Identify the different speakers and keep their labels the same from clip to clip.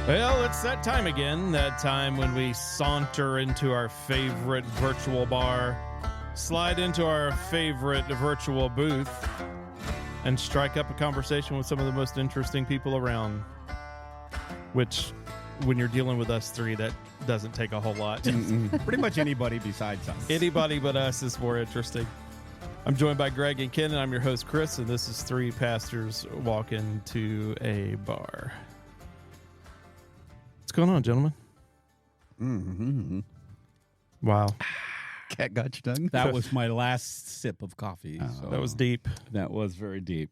Speaker 1: Well, it's that time again, that time when we saunter into our favorite virtual bar, slide into our favorite virtual booth, and strike up a conversation with some of the most interesting people around, which, when you're dealing with us three, that doesn't take a whole lot.
Speaker 2: Pretty much anybody besides us.
Speaker 1: Anybody but us is more interesting. I'm joined by Greg and Ken, and I'm your host, Chris, and this is Three Pastors Walking to a Bar. What's going on, gentlemen?
Speaker 2: Mm-hmm.
Speaker 1: Wow.
Speaker 2: Cat got you done? That was my last sip of coffee. So
Speaker 1: That was deep.
Speaker 2: That was very deep.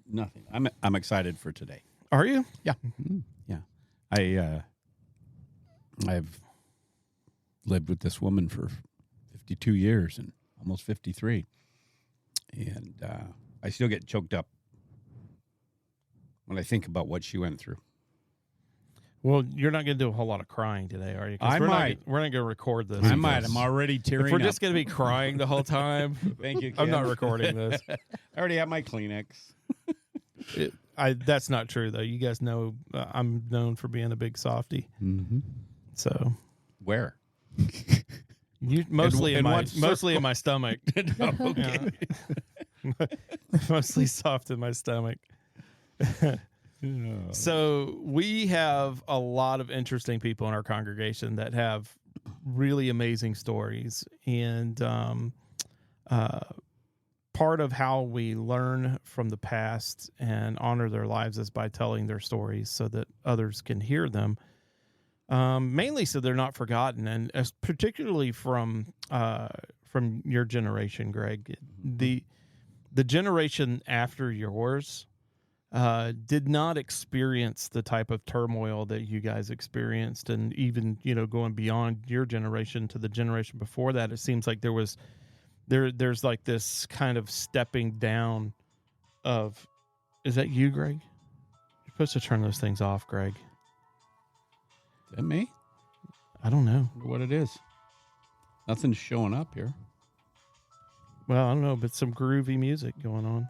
Speaker 2: Nothing. I'm excited for today.
Speaker 1: Are you?
Speaker 2: Yeah. Mm-hmm. Yeah. I've lived with this woman for 52 years and almost 53. And I still get choked up when I think about what she went through.
Speaker 1: Well, you're not going to do a whole lot of crying today, are you?
Speaker 2: I might.
Speaker 1: We're not going to record this.
Speaker 2: I might. I'm already tearing up.
Speaker 1: If we're just going to be crying the whole time,
Speaker 2: thank you, Ken.
Speaker 1: I'm not recording this.
Speaker 2: I already have my Kleenex.
Speaker 1: That's not true, though. You guys know I'm known for being a big softie.
Speaker 2: Mm-hmm.
Speaker 1: So
Speaker 2: where?
Speaker 1: You mostly in my stomach.
Speaker 2: Okay.
Speaker 1: Mostly soft in my stomach. So we have a lot of interesting people in our congregation that have really amazing stories, and part of how we learn from the past and honor their lives is by telling their stories so that others can hear them, mainly so they're not forgotten, and particularly from your generation, Greg. The generation after yours did not experience the type of turmoil that you guys experienced, and even, going beyond your generation to the generation before that, it seems like there's like this kind of stepping down of. Is that you, Greg? You're supposed to turn those things off, Greg.
Speaker 2: Is that me?
Speaker 1: I don't know.
Speaker 2: I wonder what it is. Nothing's showing up here.
Speaker 1: Well, I don't know, but some groovy music going on.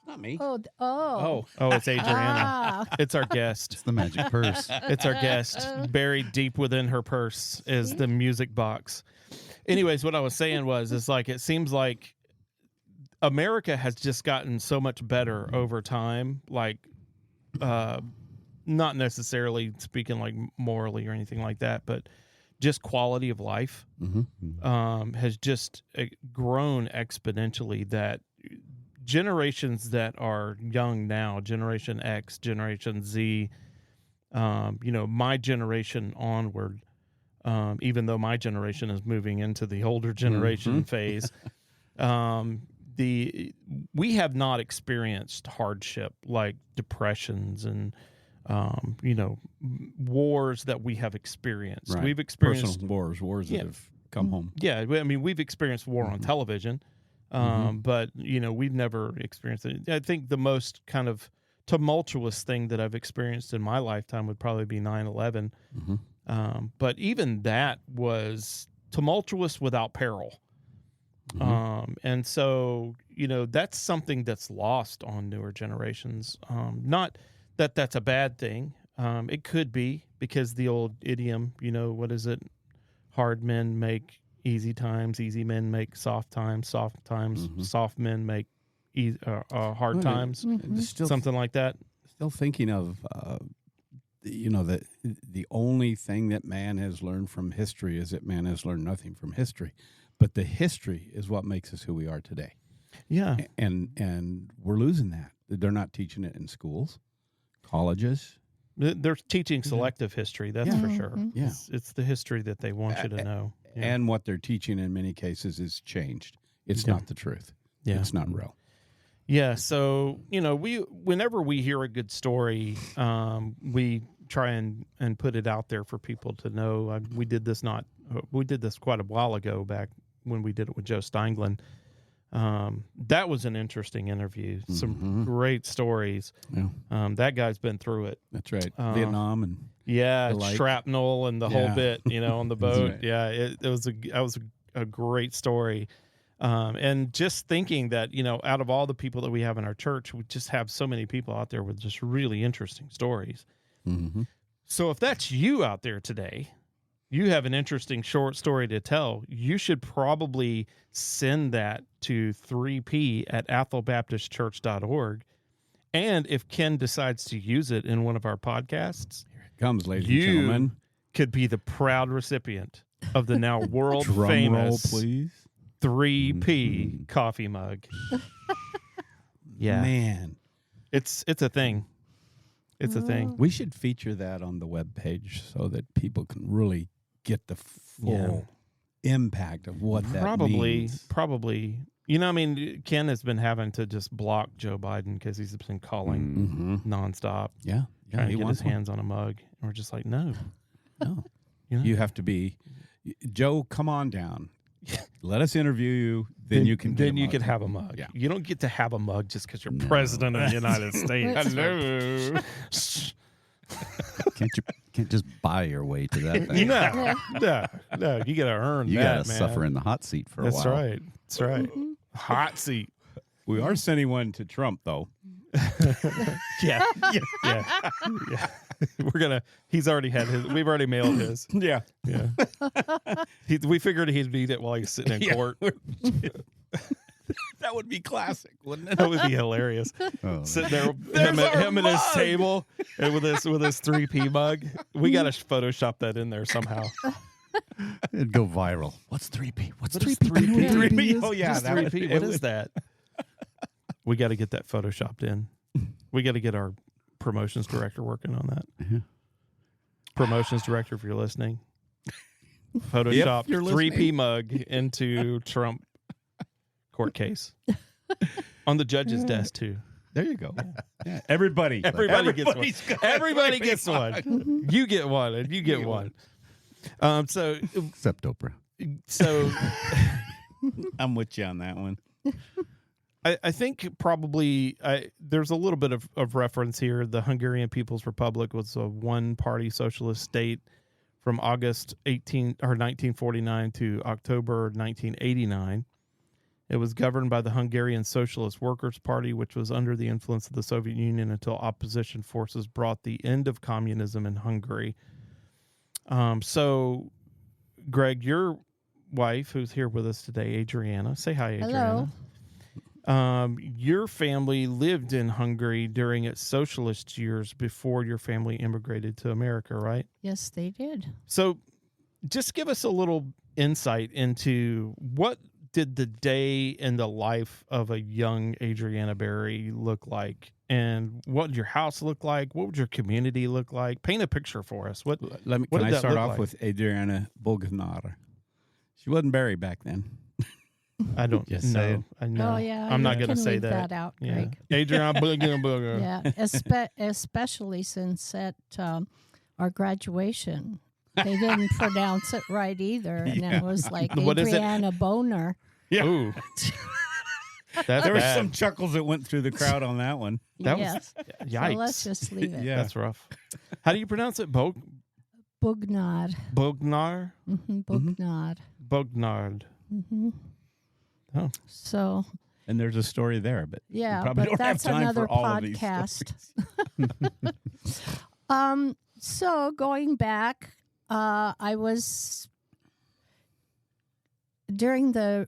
Speaker 2: Not me.
Speaker 3: Oh,
Speaker 1: It's Adrienne. It's our guest.
Speaker 4: It's the magic purse.
Speaker 1: It's our guest. Buried deep within her purse is the music box. Anyways, what I was saying is like, it seems like America has just gotten so much better over time. Like, not necessarily speaking like morally or anything like that, but just quality of life has just grown exponentially, that generations that are young now, Generation X, Generation Z, my generation onward, even though my generation is moving into the older generation phase, we have not experienced hardship like depressions and wars that we have experienced.
Speaker 2: Right.
Speaker 1: We've experienced
Speaker 2: personal wars that have come home.
Speaker 1: Yeah, I mean, we've experienced war on television. But, we've never experienced it. I think the most kind of tumultuous thing that I've experienced in my lifetime would probably be 9/11. But even that was tumultuous without peril. And so, that's something that's lost on newer generations. Not that that's a bad thing. It could be, because the old idiom, what is it? Hard men make easy times, easy men make soft times, soft men make hard times, something like that.
Speaker 2: Still thinking of, that the only thing that man has learned from history is that man has learned nothing from history. But the history is what makes us who we are today.
Speaker 1: Yeah.
Speaker 2: And we're losing that. They're not teaching it in schools, colleges,
Speaker 1: They're teaching selective history, that's for sure.
Speaker 2: Yeah.
Speaker 1: It's the history that they want you to know. Yeah.
Speaker 2: And what they're teaching in many cases is changed. It's not the truth.
Speaker 1: Yeah.
Speaker 2: It's not real.
Speaker 1: Yeah, so whenever we hear a good story, we try and put it out there for people to know. We did this quite a while ago, back when we did it with Joe Steinglin. That was an interesting interview. Some great stories.
Speaker 2: Yeah.
Speaker 1: That guy's been through it.
Speaker 2: That's right. Vietnam and
Speaker 1: shrapnel and the whole bit, on the boat.
Speaker 2: Right.
Speaker 1: Yeah, that was a great story. And just thinking that, out of all the people that we have in our church, we just have so many people out there with just really interesting stories.
Speaker 2: Mm-hmm.
Speaker 1: So if that's you out there today, you have an interesting short story to tell, you should probably send that to 3p@athelbaptistchurch.org. And if Ken decides to use it in one of our podcasts,
Speaker 2: Here it comes, ladies and gentlemen.
Speaker 1: Could be the proud recipient of the now world
Speaker 2: Drum
Speaker 1: famous
Speaker 2: roll, please.
Speaker 1: 3P coffee mug. Yeah.
Speaker 2: Man.
Speaker 1: It's a thing. It's a thing.
Speaker 2: We should feature that on the webpage so that people can really get the full impact of what that means.
Speaker 1: Probably. Ken has been having to just block Joe Biden because he's been calling nonstop.
Speaker 2: Yeah.
Speaker 1: Trying to get his hands on a mug. And we're just like, no.
Speaker 2: No. You have to be, Joe, come on down. Let us interview you. Then you can
Speaker 1: have a mug.
Speaker 2: Yeah.
Speaker 1: You don't get to have a mug just because you're president of the United States. Hello.
Speaker 3: Can't just buy your way to that thing.
Speaker 1: No. You got to earn
Speaker 3: You
Speaker 1: that,
Speaker 3: got to
Speaker 1: man.
Speaker 3: suffer in the hot seat for a while.
Speaker 1: That's right. Hot seat.
Speaker 2: We are sending one to Trump, though.
Speaker 1: Yeah. He's already had his. We've already mailed his.
Speaker 2: Yeah.
Speaker 1: Yeah. We figured he'd need it while he's sitting in court.
Speaker 2: That would be classic, wouldn't it?
Speaker 1: That would be hilarious.
Speaker 3: Oh,
Speaker 1: Sitting there, him at his table, and with his 3P mug. We got to Photoshop that in there somehow.
Speaker 3: it'd go viral. What's 3P? What's
Speaker 1: What is
Speaker 3: 3P?
Speaker 1: 3P?
Speaker 2: Oh, yeah.
Speaker 1: Just 3P. What is that? We got to get that Photoshopped in. We got to get our promotions director working on that.
Speaker 3: Uh-huh.
Speaker 1: Promotions director, if you're listening, Photoshop
Speaker 2: you're
Speaker 1: 3P mug into Trump court case on the judge's desk too.
Speaker 2: There you go. Yeah. Everybody
Speaker 1: gets one. Everybody gets one. You get one, and you get one. So
Speaker 3: Except Oprah.
Speaker 1: so
Speaker 2: I'm with you on that one.
Speaker 1: I think probably there's a little bit of reference here. The Hungarian People's Republic was a one-party socialist state from August 1949 to October 1989. It was governed by the Hungarian Socialist Workers' Party, which was under the influence of the Soviet Union until opposition forces brought the end of communism in Hungary. So, Greg, your wife, who's here with us today, Adrienne, say hi, Adrienne.
Speaker 4: Hello.
Speaker 1: Your family lived in Hungary during its socialist years before your family immigrated to America, right?
Speaker 4: Yes, they did.
Speaker 1: So just give us a little insight into what did the day in the life of a young Adriana Berry look like? And what did your house look like? What would your community look like? Paint a picture for us. Can
Speaker 2: I start off with Adriana Bognar? She wasn't Berry back then.
Speaker 1: I don't
Speaker 2: Just
Speaker 1: know.
Speaker 2: saying.
Speaker 1: I know.
Speaker 4: Oh, yeah.
Speaker 1: I'm not
Speaker 4: you
Speaker 1: going to
Speaker 4: can
Speaker 1: say
Speaker 4: leave
Speaker 1: that.
Speaker 4: out,
Speaker 1: Yeah.
Speaker 4: Greg.
Speaker 1: Adrienne Bognar.
Speaker 4: Yeah, especially since at our graduation, they didn't pronounce it right either, and it was like
Speaker 1: What is it?
Speaker 4: Adriana Boner.
Speaker 2: Yeah.
Speaker 1: Ooh. That's
Speaker 2: There were
Speaker 1: bad.
Speaker 2: some chuckles that went through the crowd on that one.
Speaker 1: That
Speaker 4: Yes.
Speaker 1: was
Speaker 4: So
Speaker 1: yikes.
Speaker 4: let's just leave it.
Speaker 2: Yeah.
Speaker 1: That's rough. How do you pronounce it?
Speaker 4: Bugnar.
Speaker 1: Bognar?
Speaker 4: Bugnar.
Speaker 1: Bognard.
Speaker 4: Mm-hmm.
Speaker 1: Oh.
Speaker 4: So
Speaker 2: And there's a story there, but we
Speaker 4: yeah,
Speaker 2: probably
Speaker 4: but
Speaker 2: don't have
Speaker 4: that's
Speaker 2: time
Speaker 4: another
Speaker 2: for all of these
Speaker 4: podcast.
Speaker 2: stories.
Speaker 4: So going back, I was during the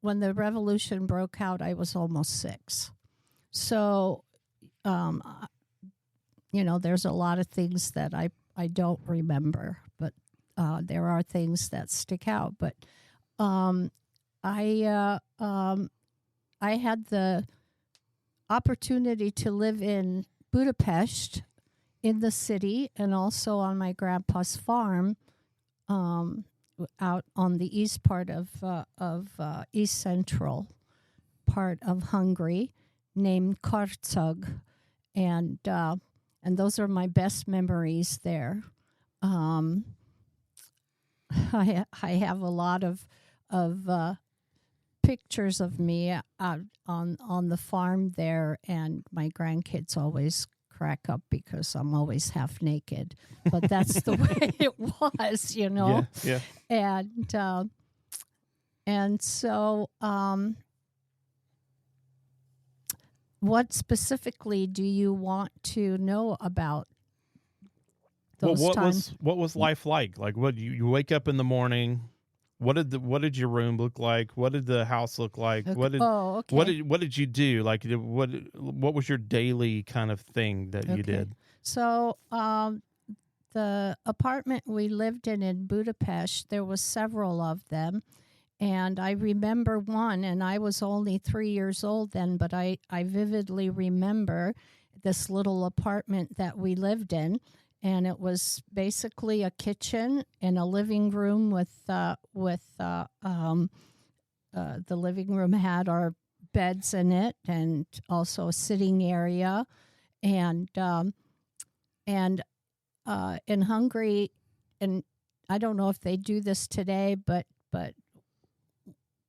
Speaker 4: when the revolution broke out, I was almost 6. So, there's a lot of things that I don't remember, but there are things that stick out. But I had the opportunity to live in Budapest in the city and also on my grandpa's farm out on the east part of east central part of Hungary, named Karcag, and those are my best memories there. I have a lot of pictures of me out on the farm there, and my grandkids always crack up because I'm always half naked. But that's the way it was, you know.
Speaker 1: Yeah.
Speaker 4: And so, what specifically do you want to know about those times?
Speaker 1: What was life like? Like, what you wake up in the morning? What did your room look like? What did the house look like?
Speaker 4: Okay.
Speaker 1: What did you do? Like, what was your daily kind of thing that you did?
Speaker 4: So, the apartment we lived in Budapest, there was several of them. And I remember one, and I was only 3 years old then, but I vividly remember this little apartment that we lived in. And it was basically a kitchen and a living room the living room had our beds in it, and also a sitting area. And in Hungary, and I don't know if they do this today, but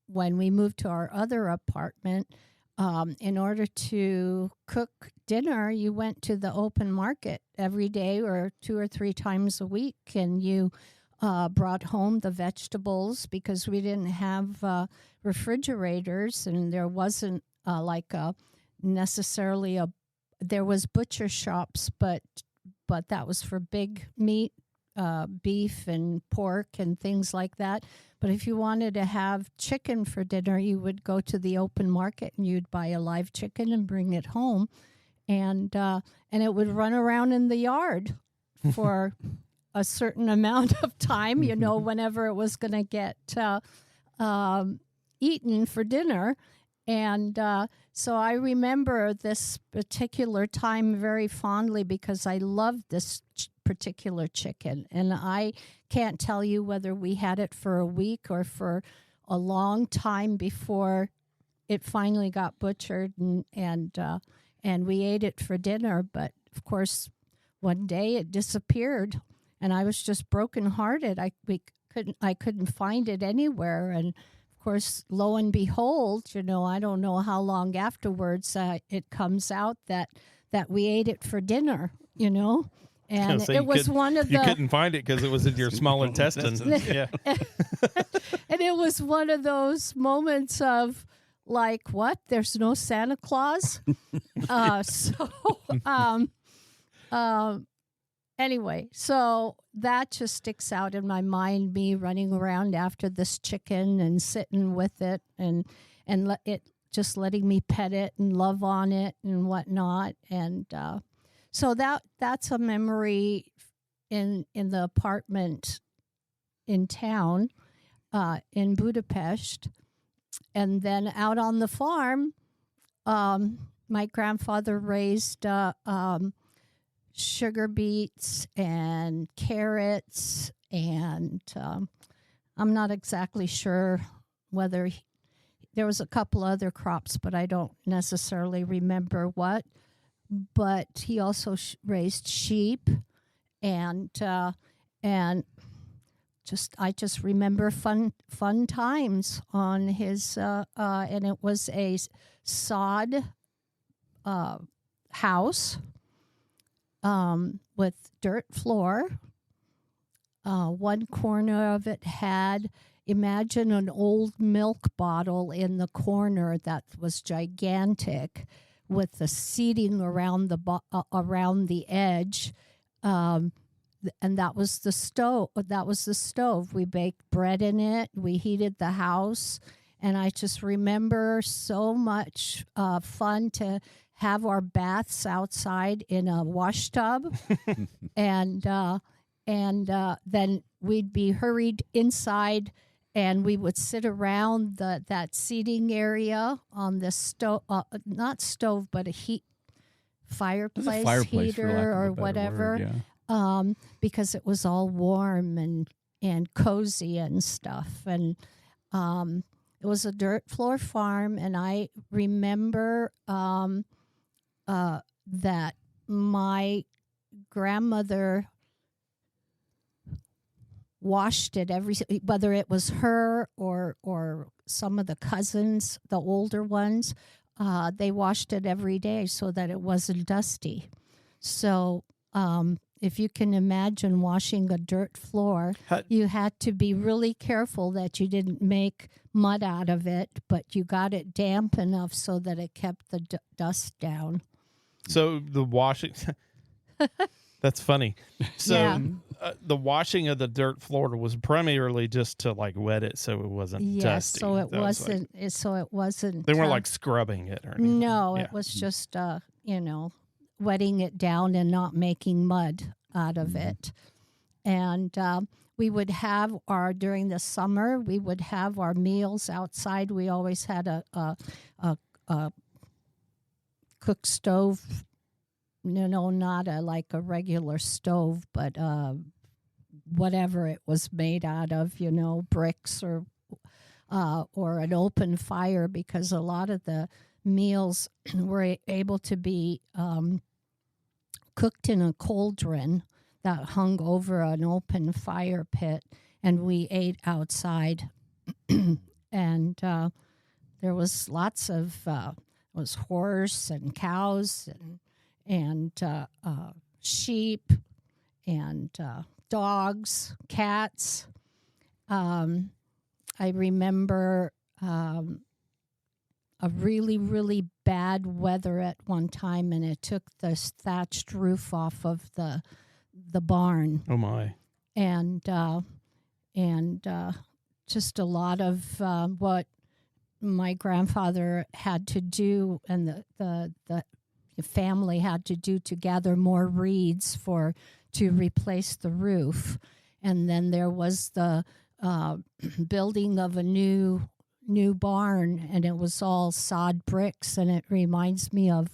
Speaker 4: when we moved to our other apartment, in order to cook dinner, you went to the open market every day or 2 or 3 times a week, and you brought home the vegetables because we didn't have refrigerators, and there wasn't necessarily there was butcher shops, but that was for big meat, beef and pork and things like that. But if you wanted to have chicken for dinner, you would go to the open market and you'd buy a live chicken and bring it home, and it would run around in the yard for a certain amount of time, you know, whenever it was going to get eaten for dinner. And so I remember this particular time very fondly because I loved this particular chicken. And I can't tell you whether we had it for a week or for a long time before it finally got butchered and we ate it for dinner. But of course, one day it disappeared, and I was just brokenhearted. I couldn't find it anywhere, and of course, lo and behold, you know, I don't know how long afterwards it comes out that we ate it for dinner, you know. And
Speaker 1: So
Speaker 4: it was one of the...
Speaker 1: You couldn't find it because it was in your small intestine. Yeah.
Speaker 4: And it was one of those moments of, like, what? There's no Santa Claus? Anyway, so that just sticks out in my mind, me running around after this chicken and sitting with it and just letting me pet it and love on it and whatnot. And so that's a memory in the apartment in town in Budapest. And then out on the farm, my grandfather raised sugar beets and carrots, and I'm not exactly sure whether there was a couple other crops, but I don't necessarily remember what. But he also raised sheep, and I just remember fun times on his and it was a sod house with dirt floor. One corner of it had, imagine an old milk bottle in the corner that was gigantic, with the seating around the edge, and that was the stove. We baked bread in it. We heated the house, and I just remember so much fun to have our baths outside in a wash tub, and then we'd be hurried inside. And we would sit around that seating area on the stove, not stove, but a heat fireplace,
Speaker 2: fireplace for lack
Speaker 4: heater
Speaker 2: of a
Speaker 4: or
Speaker 2: better
Speaker 4: whatever,
Speaker 2: word, yeah.
Speaker 4: because it was all warm and cozy and stuff. And it was a dirt floor farm, and I remember that my grandmother washed it whether it was her or some of the cousins, the older ones, they washed it every day so that it wasn't dusty. So if you can imagine washing a dirt floor, you had to be really careful that you didn't make mud out of it, but you got it damp enough so that it kept the dust down.
Speaker 1: So the washing, that's funny. So
Speaker 4: Yeah.
Speaker 1: The washing of the dirt floor was primarily just to like wet it so it wasn't dusty.
Speaker 4: So it
Speaker 1: That was
Speaker 4: wasn't. So it wasn't.
Speaker 1: they weren't like scrubbing it or anything.
Speaker 4: No,
Speaker 1: Yeah.
Speaker 4: it was just wetting it down and not making mud out of it. And we would have during the summer, we would have our meals outside. We always had a cook stove, not like a regular stove, but whatever it was made out of, bricks or an open fire, because a lot of the meals were able to be cooked in a cauldron that hung over an open fire pit, and we ate outside. And there was lots of was horse and cows and sheep and dogs, cats. I remember a really, really bad weather at one time, and it took the thatched roof off of the barn.
Speaker 1: Oh my!
Speaker 4: And just a lot of what my grandfather had to do, and the family had to do to gather more reeds to replace the roof. And then there was the building of a new barn, and it was all sod bricks, and it reminds me of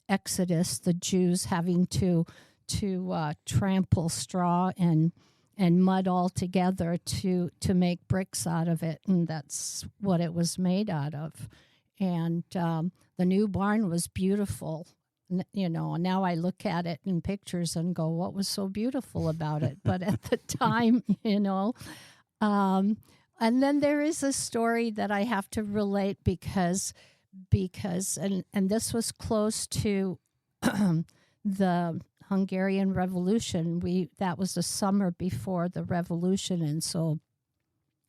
Speaker 4: Exodus, the Jews having to trample straw and mud all together to make bricks out of it, and that's what it was made out of. And the new barn was beautiful. Now I look at it in pictures and go, what was so beautiful about it? But at the time, and then there is a story that I have to relate because and this was close to the Hungarian Revolution. That was the summer before the revolution, and so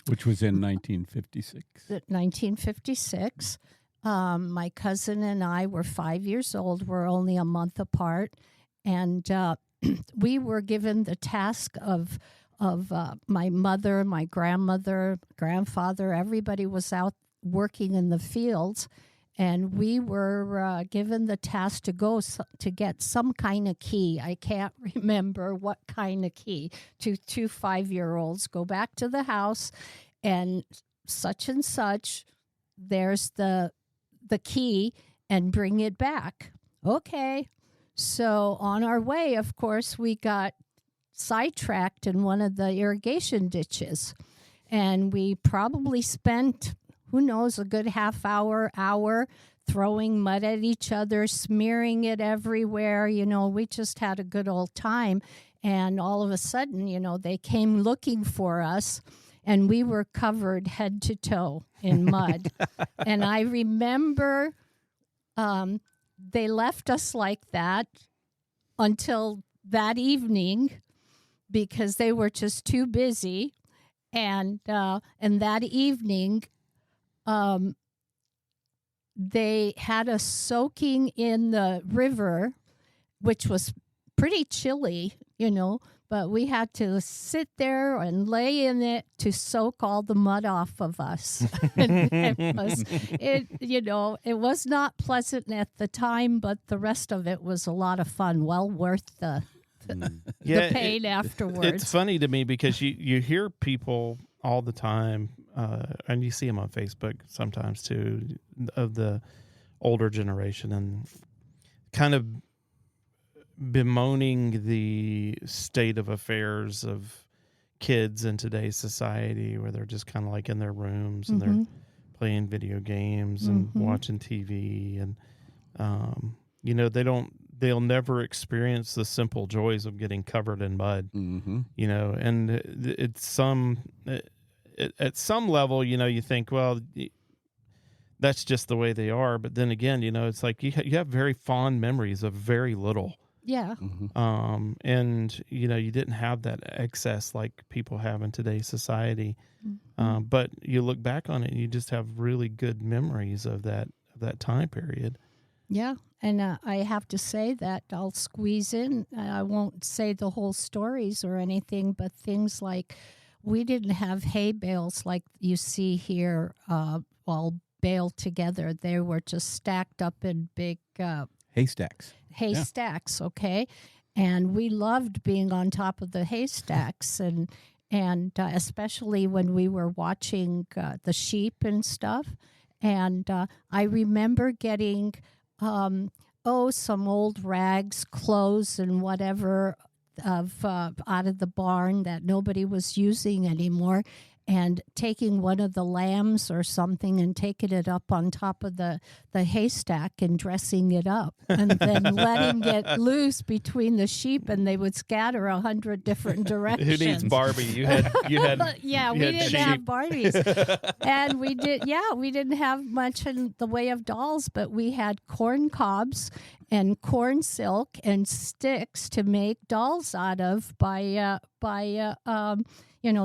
Speaker 2: which was in 1956.
Speaker 4: 1956. My cousin and I were 5 years old. We're only a month apart, and we were given the task of my mother, my grandmother, grandfather. Everybody was out working in the fields, and we were given the task to go to get some kind of key. I can't remember what kind of key. To 2 5-year-olds, go back to the house, and such, there's the key, and bring it back. Okay. So on our way, of course, we got sidetracked in one of the irrigation ditches, and we probably spent, who knows, a good half hour throwing mud at each other, smearing it everywhere. We just had a good old time. And all of a sudden, they came looking for us, and we were covered head to toe in mud. And I remember they left us like that until that evening, because they were just too busy. And that evening, they had us soaking in the river, which was pretty chilly, but we had to sit there and lay in it to soak all the mud off of us. And it was not pleasant at the time, but the rest of it was a lot of fun, well worth the pain afterwards.
Speaker 1: It's funny to me because you hear people all the time, and you see them on Facebook sometimes too, of the older generation, and kind of bemoaning the state of affairs of kids in today's society, where they're just kind of like in their rooms and they're playing video games and watching TV, and they'll never experience the simple joys of getting covered in mud. And at some level, you think, well, that's just the way they are. But then again, it's like you have very fond memories of very little.
Speaker 4: Yeah.
Speaker 1: And you didn't have that excess like people have in today's society. But you look back on it and you just have really good memories of that time period.
Speaker 4: Yeah. And I have to say that I'll squeeze in, I won't say the whole stories or anything, but things like we didn't have hay bales like you see here, all baled together. They were just stacked up in big
Speaker 2: Haystacks.
Speaker 4: Haystacks, okay? And we loved being on top of the haystacks, and especially when we were watching the sheep and stuff. And I remember getting some old rags, clothes, and whatever out of the barn that nobody was using anymore, and taking one of the lambs or something and taking it up on top of the haystack and dressing it up, and then letting it loose between the sheep, and they would scatter 100 different directions.
Speaker 1: Who needs Barbie? You had
Speaker 4: yeah, we didn't have Barbies. And we didn't have much in the way of dolls, but we had corn cobs and corn silk and sticks to make dolls out of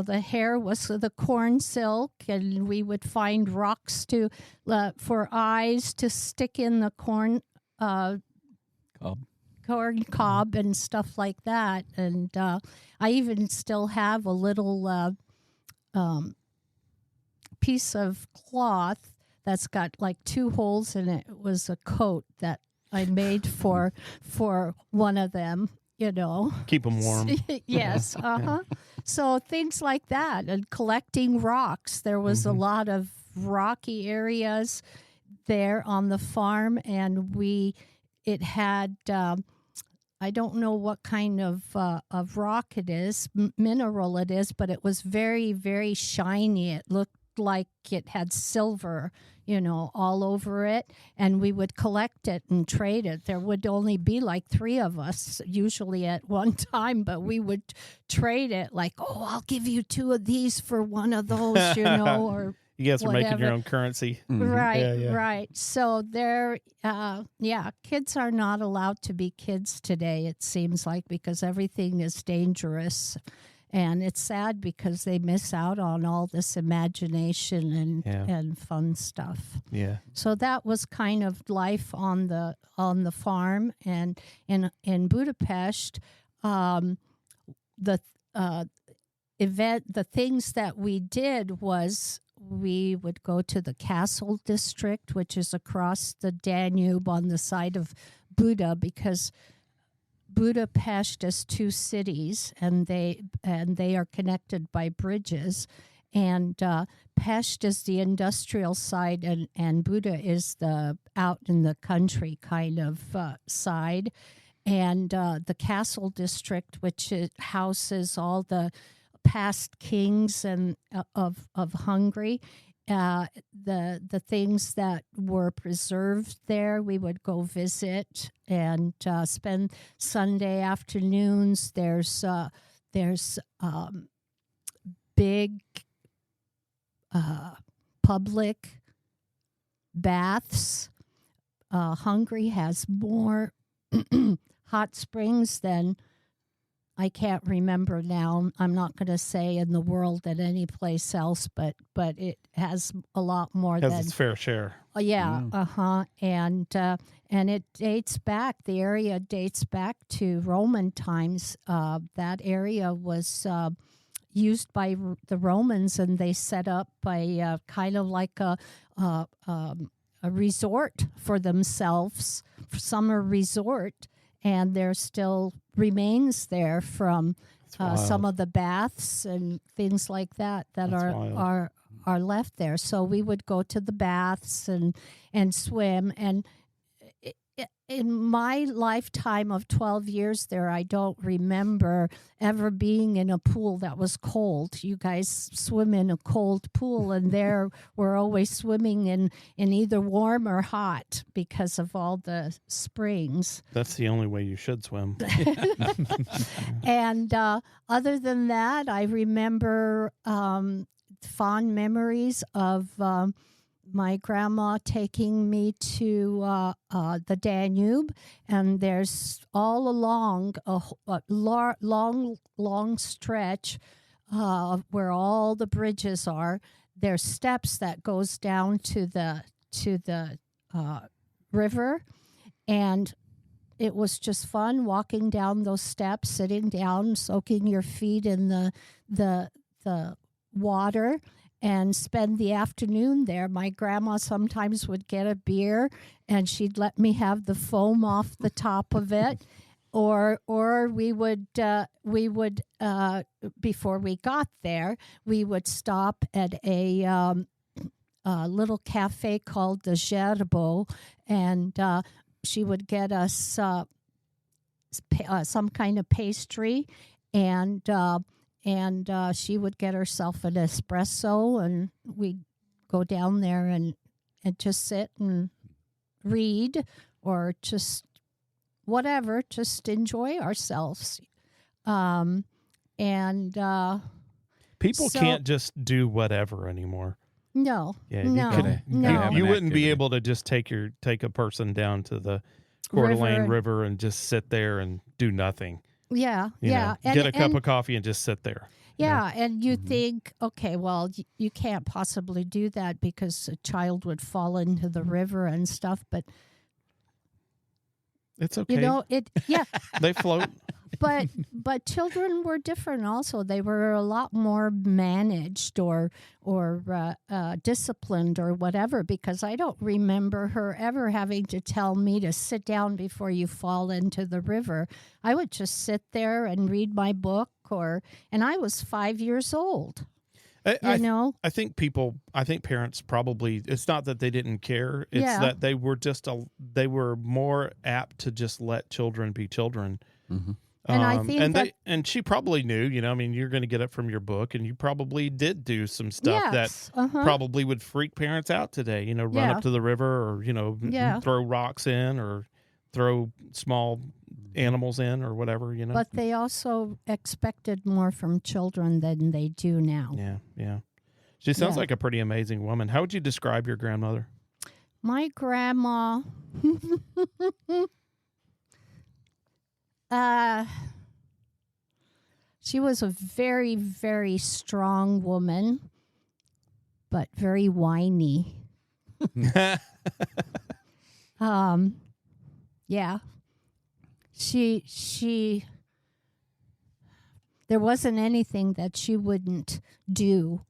Speaker 4: the hair was the corn silk, and we would find rocks for eyes to stick in the corn cob and stuff like that. And I even still have a little piece of cloth that's got like 2 holes in it. It was a coat that I made for one of them.
Speaker 1: Keep them warm.
Speaker 4: Yes, So things like that, and collecting rocks. There was a lot of rocky areas there on the farm, and it had I don't know what kind of rock it is, mineral it is, but it was very, very shiny. It looked like it had silver, all over it, and we would collect it and trade it. There would only be like 3 of us usually at one time, but we would trade it like, I'll give you 2 of these for one of those, or
Speaker 1: you guys are
Speaker 4: whatever.
Speaker 1: making your own currency.
Speaker 4: Right, right. So kids are not allowed to be kids today, it seems like, because everything is dangerous. And it's sad because they miss out on all this imagination and fun stuff. Yeah. So that was kind of life on the farm. And in Budapest, the things that we did was we would go to the Castle District, which is across the Danube on the side of Buda, because Budapest is 2 cities, and they are connected by bridges. And Pest is the industrial side, and Buda is the out in the country kind of side. And the Castle District, which houses all the past kings and of Hungary. The things that were preserved there, we would go visit and spend Sunday afternoons. There's big public baths. Hungary has more hot springs than I can't remember now. I'm not going to say in the world than any place else, but it has a lot more than
Speaker 1: its fair share.
Speaker 4: And it dates back. The area dates back to Roman times. That area was used by the Romans, and they set up a kind of like a resort for themselves, summer resort. And there still remains there from some of the baths and things like that are left there. So we would go to the baths and swim. And in my lifetime of 12 years there, I don't remember ever being in a pool that was cold. You guys swim in a cold pool, and there we're always swimming in either warm or hot because of all the springs.
Speaker 1: That's the only way you should swim.
Speaker 4: And other than that, I remember fond memories of my grandma taking me to the Danube, and there's all along a long stretch where all the bridges are. There's steps that goes down to the river, and it was just fun walking down those steps, sitting down, soaking your feet in the water, and spend the afternoon there. My grandma sometimes would get a beer, and she'd let me have the foam off the top of it, or we would before we got there, we would stop at a little cafe called the Gerbo, and she would get us some kind of pastry, and she would get herself an espresso, and we'd go down there and just sit and read, or just whatever, just enjoy ourselves.
Speaker 1: People
Speaker 4: So-
Speaker 1: can't just do whatever anymore.
Speaker 4: No,
Speaker 1: Yeah,
Speaker 4: no, no.
Speaker 1: You wouldn't be
Speaker 2: activity.
Speaker 1: able to just take a person down to the Coeur d'Alene River and just sit there and do nothing.
Speaker 4: Yeah,
Speaker 1: You
Speaker 4: yeah.
Speaker 1: know, get a cup of coffee and just sit there.
Speaker 4: Yeah, and you think, okay, well, you can't possibly do that because a child would fall into the river and stuff. But
Speaker 1: It's okay.
Speaker 4: you know,
Speaker 1: They float.
Speaker 4: but children were different. Also, they were a lot more managed or disciplined or whatever. Because I don't remember her ever having to tell me to sit down before you fall into the river. I would just sit there and read my book, and I was 5 years old.
Speaker 1: I think parents probably, it's not that they didn't care. It's
Speaker 4: Yeah.
Speaker 1: that they were they were more apt to just let children be children.
Speaker 2: Mm-hmm.
Speaker 4: And I think
Speaker 1: and she probably knew, I mean, you're going to get it from your book, and you probably did do some stuff
Speaker 4: Yes,
Speaker 1: that probably would freak parents out today, run
Speaker 4: Yeah.
Speaker 1: up to the river, or,
Speaker 4: Yeah.
Speaker 1: throw rocks in, or throw small animals in, or whatever,
Speaker 4: But they also expected more from children than they do now.
Speaker 1: Yeah. She sounds
Speaker 4: Yeah.
Speaker 1: like a pretty amazing woman. How would you describe your grandmother?
Speaker 4: My grandma, she was a very, very strong woman, but very whiny. Yeah. She there wasn't anything that she wouldn't do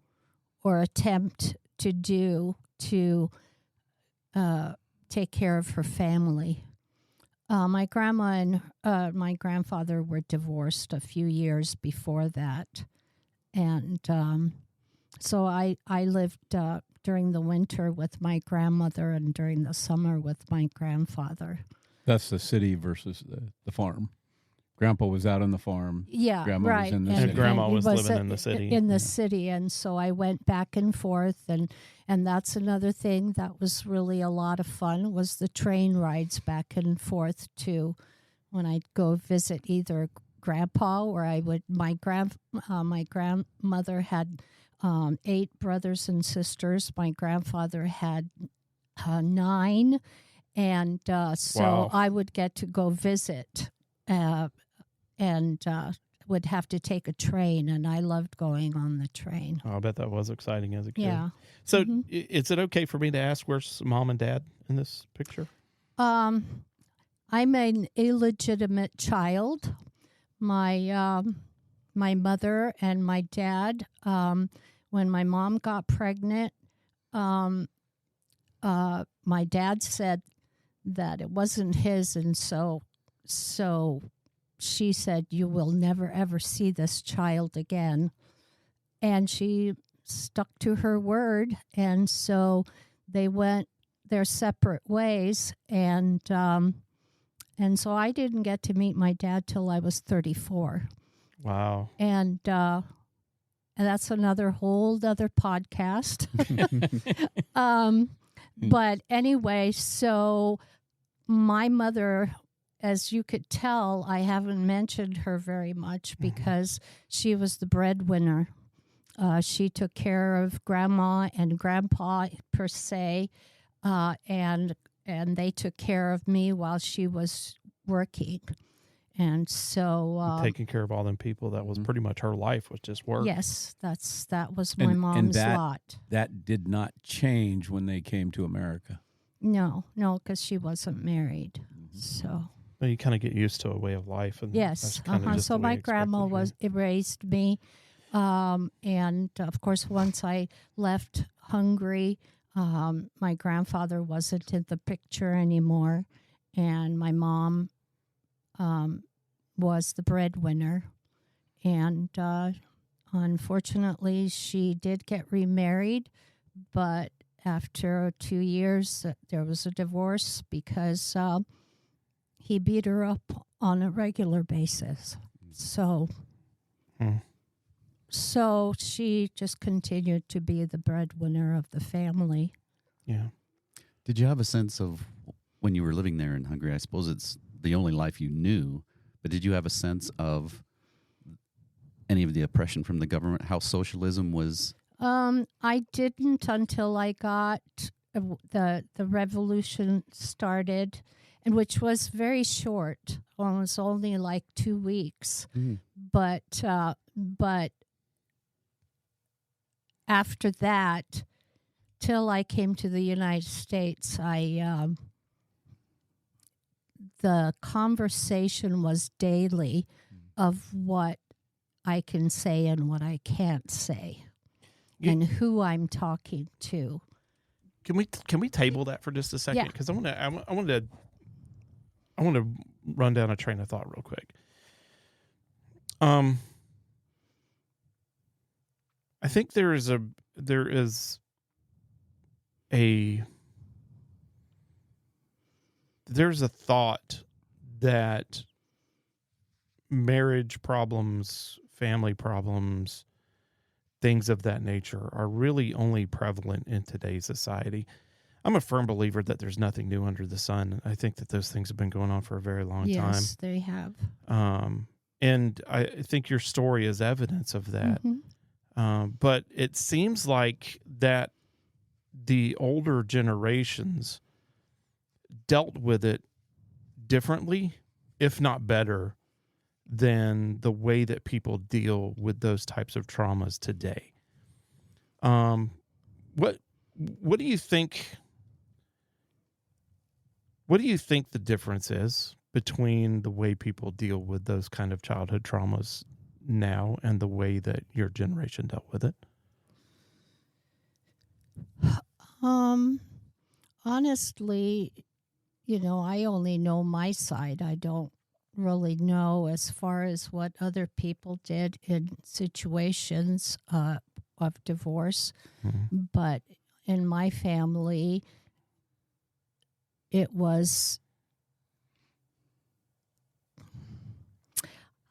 Speaker 4: or attempt to do to take care of her family. My grandma and my grandfather were divorced a few years before that. And so I lived during the winter with my grandmother and during the summer with my grandfather.
Speaker 2: That's the city versus the farm. Grandpa was out on the farm.
Speaker 4: Yeah,
Speaker 2: Grandma was
Speaker 4: right.
Speaker 2: in the
Speaker 1: And
Speaker 2: city.
Speaker 1: Grandma
Speaker 4: he
Speaker 1: was living in the city.
Speaker 4: In the
Speaker 2: Yeah.
Speaker 4: city, and so I went back and forth, and that's another thing that was really a lot of fun was the train rides back and forth to when I'd go visit either Grandpa or I would my grandmother had 8 brothers and sisters. My grandfather had 9, and so
Speaker 1: Wow.
Speaker 4: I would get to go visit. And would have to take a train, and I loved going on the train.
Speaker 1: Oh, I bet that was exciting as a kid.
Speaker 4: Yeah.
Speaker 1: So
Speaker 4: Mhm.
Speaker 1: is it okay for me to ask where's mom and dad in this picture?
Speaker 4: I'm an illegitimate child. My mother and my dad, when my mom got pregnant, my dad said that it wasn't his, and so she said, "You will never, ever see this child again." And she stuck to her word. And so they went their separate ways. And And so I didn't get to meet my dad till I was 34.
Speaker 1: Wow.
Speaker 4: And that's another whole other podcast. But anyway, so my mother, as you could tell, I haven't mentioned her very much because she was the breadwinner. She took care of grandma and grandpa per se, and they took care of me while she was working. And so
Speaker 1: Taking care of all them people, that was pretty much her life, was just work.
Speaker 4: yes, that was my mom's lot.
Speaker 2: That did not change when they came to America.
Speaker 4: No, because she wasn't married. So
Speaker 1: Well, you kind of get used to a way of life. And
Speaker 4: yes,
Speaker 1: that's kinda just
Speaker 4: so
Speaker 1: the way
Speaker 4: my
Speaker 1: expected
Speaker 4: grandma
Speaker 1: here.
Speaker 4: raised me, and of course, once I left Hungary, my grandfather wasn't in the picture anymore, and my mom was the breadwinner, and unfortunately, she did get remarried, but after 2 years, there was a divorce because he beat her up on a regular basis. So, so she just continued to be the breadwinner of the family.
Speaker 1: Yeah.
Speaker 3: Did you have a sense of when you were living there in Hungary? I suppose it's the only life you knew, but did you have a sense of any of the oppression from the government, how socialism was?
Speaker 4: I didn't until I got the revolution started, and which was very short. Well, it was only like 2 weeks, but after that, till I came to the United States, the conversation was daily of what I can say and what I can't say, and who I'm talking to.
Speaker 1: Can we table that for just a second?
Speaker 4: Yeah.
Speaker 1: Because I want to run down a train of thought real quick. I think there's a thought that marriage problems, family problems, things of that nature are really only prevalent in today's society. I'm a firm believer that there's nothing new under the sun. I think that those things have been going on for a very long time.
Speaker 4: Yes, they have.
Speaker 1: And I think your story is evidence of that. But it seems like that the older generations dealt with it differently, if not better, than the way that people deal with those types of traumas today. What do you think? What do you think the difference is between the way people deal with those kind of childhood traumas now and the way that your generation dealt with it?
Speaker 4: Honestly, I only know my side. I don't really know as far as what other people did in situations of divorce. But in my family, it was,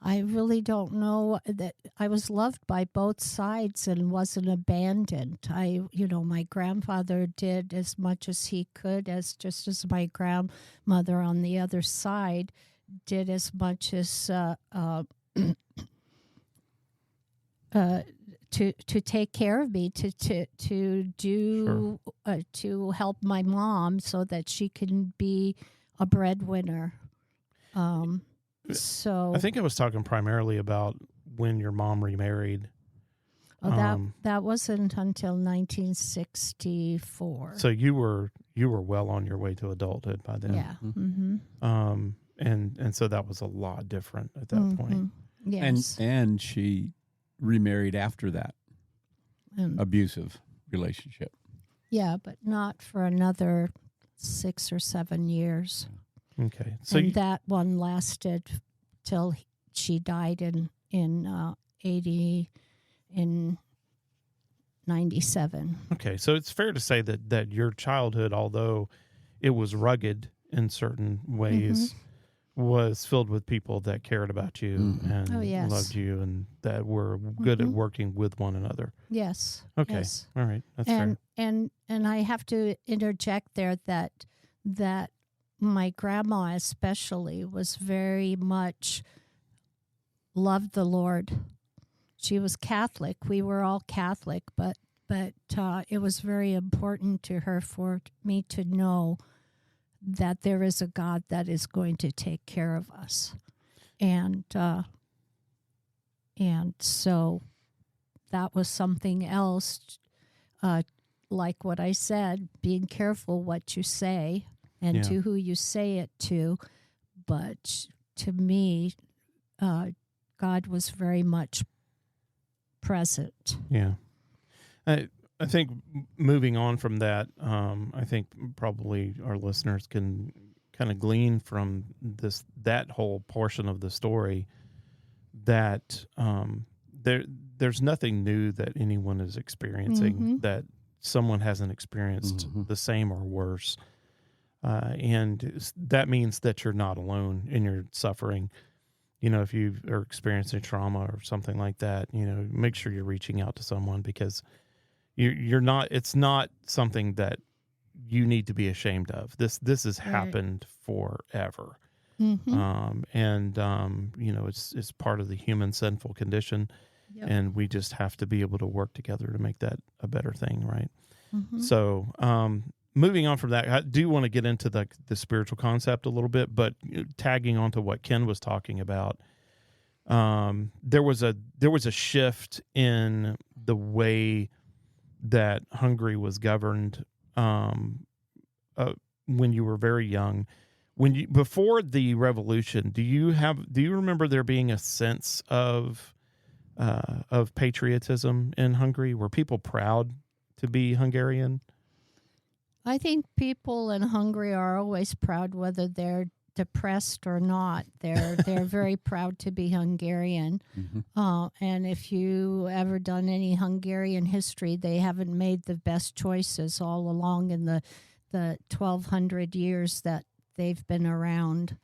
Speaker 4: I really don't know that I was loved by both sides and wasn't abandoned. My grandfather did as much as he could, just as my grandmother on the other side did as much as to take care of me, to do to help my mom so that she can be a breadwinner. So
Speaker 1: I think I was talking primarily about when your mom remarried.
Speaker 4: That wasn't until 1964.
Speaker 1: So you were well on your way to adulthood by then.
Speaker 4: Yeah.
Speaker 1: And so that was a lot different at that point.
Speaker 4: Yes.
Speaker 2: And she remarried after that abusive relationship.
Speaker 4: Yeah, but not for another 6 or 7 years.
Speaker 1: Okay. So
Speaker 4: and that one lasted till she died in 97.
Speaker 1: Okay, so it's fair to say that your childhood, although it was rugged in certain ways, was filled with people that cared about you
Speaker 3: Mhm.
Speaker 1: and
Speaker 4: Oh, yes.
Speaker 1: loved you and that were good at
Speaker 4: Mhm.
Speaker 1: working with one another.
Speaker 4: Yes.
Speaker 1: Okay.
Speaker 4: Yes.
Speaker 1: All right. That's
Speaker 4: and
Speaker 1: fair.
Speaker 4: and I have to interject there that my grandma especially was very much loved the Lord. She was Catholic. We were all Catholic, but it was very important to her for me to know that there is a God that is going to take care of us, and so that was something else. Like what I said, being careful what you say and
Speaker 1: Yeah.
Speaker 4: to who you say it to. But to me, God was very much present.
Speaker 1: Yeah. I think moving on from that, I think probably our listeners can kind of glean from that whole portion of the story that there's nothing new that anyone is experiencing
Speaker 4: Mhm.
Speaker 1: that someone hasn't experienced
Speaker 3: Mhm.
Speaker 1: the same or worse. And that means that you're not alone in your suffering. If you are experiencing trauma or something like that, make sure you're reaching out to someone because you're not. It's not something that you need to be ashamed of. This has
Speaker 4: Right.
Speaker 1: happened forever,
Speaker 4: Mhm.
Speaker 1: it's part of the human sinful condition,
Speaker 4: Yep.
Speaker 1: and we just have to be able to work together to make that a better thing, right?
Speaker 4: Mhm.
Speaker 1: So, moving on from that, I do want to get into the spiritual concept a little bit, but tagging on to what Ken was talking about, there was a shift in the way that Hungary was governed when you were very young. Before the revolution, do you remember there being a sense of patriotism in Hungary? Were people proud to be Hungarian?
Speaker 4: I think people in Hungary are always proud, whether they're depressed or not. They're very proud to be Hungarian.
Speaker 3: Mhm.
Speaker 4: And if you ever done any Hungarian history, they haven't made the best choices all along in the 1,200 years that they've been around,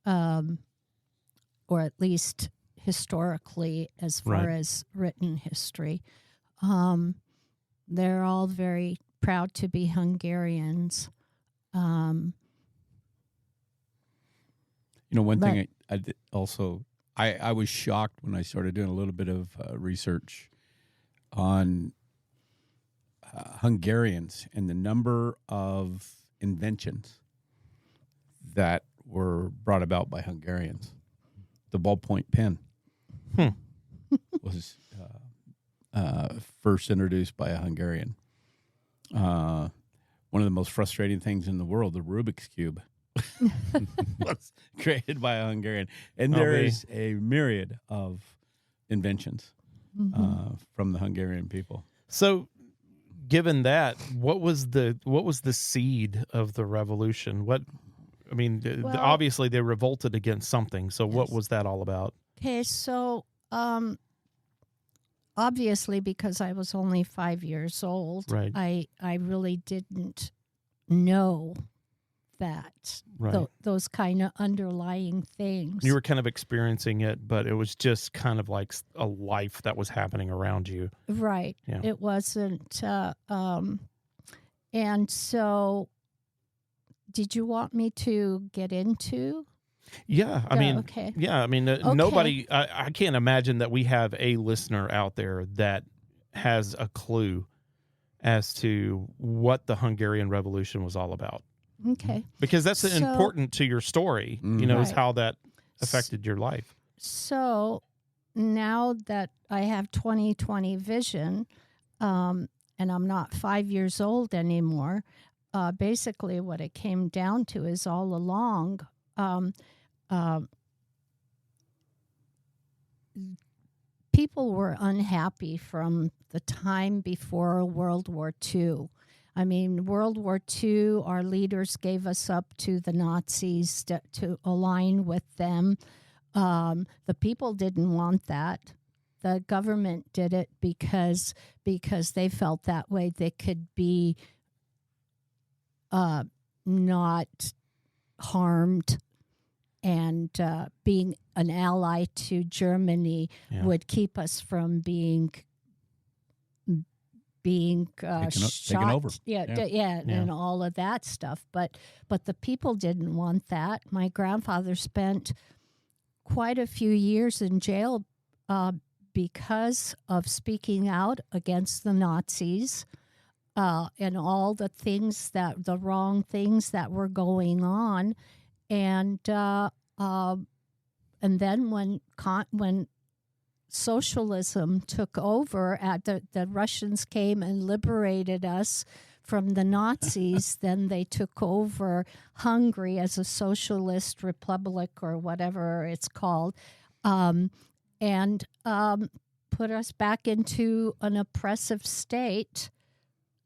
Speaker 4: or at least historically, as far
Speaker 1: Right.
Speaker 4: as written history. They're all very proud to be Hungarians.
Speaker 2: One
Speaker 4: But-
Speaker 2: thing I did also, I was shocked when I started doing a little bit of research on Hungarians and the number of inventions that were brought about by Hungarians. The ballpoint pen was first introduced by a Hungarian. One of the most frustrating things in the world, the Rubik's Cube, was created by a Hungarian. And there is a myriad of inventions from the Hungarian people.
Speaker 1: So, given that, what was the seed of the revolution?
Speaker 4: Well-
Speaker 1: Obviously they revolted against something. So, what
Speaker 4: Yes.
Speaker 1: was that all about?
Speaker 4: Okay, so obviously, because I was only 5 years old,
Speaker 1: Right.
Speaker 4: I really didn't know that
Speaker 1: Right.
Speaker 4: those kind of underlying things.
Speaker 1: You were kind of experiencing it, but it was just kind of like a life that was happening around you.
Speaker 4: Right.
Speaker 1: Yeah.
Speaker 4: It wasn't. And so, did you want me to get into?
Speaker 1: Yeah,
Speaker 4: Okay.
Speaker 1: yeah, nobody. I can't imagine that we have a listener out there that has a clue as to what the Hungarian Revolution was all about,
Speaker 4: Okay.
Speaker 1: because that's
Speaker 4: So-
Speaker 1: important to your story. Is
Speaker 4: Right.
Speaker 1: how that affected your life.
Speaker 4: So now that I have 20/20 vision, and I'm not 5 years old anymore, basically what it came down to is all along, people were unhappy from the time before World War II. I mean, World War II, our leaders gave us up to the Nazis to align with them. The people didn't want that. The government did it because they felt that way they could be not harmed being an ally to Germany would keep us from being
Speaker 2: taken
Speaker 4: shot,
Speaker 2: over.
Speaker 4: And all of that stuff. But the people didn't want that. My grandfather spent quite a few years in jail because of speaking out against the Nazis and all the wrong things that were going on, and then when socialism took over, the Russians came and liberated us from the Nazis. Then they took over Hungary as a socialist republic or whatever it's called, and put us back into an oppressive state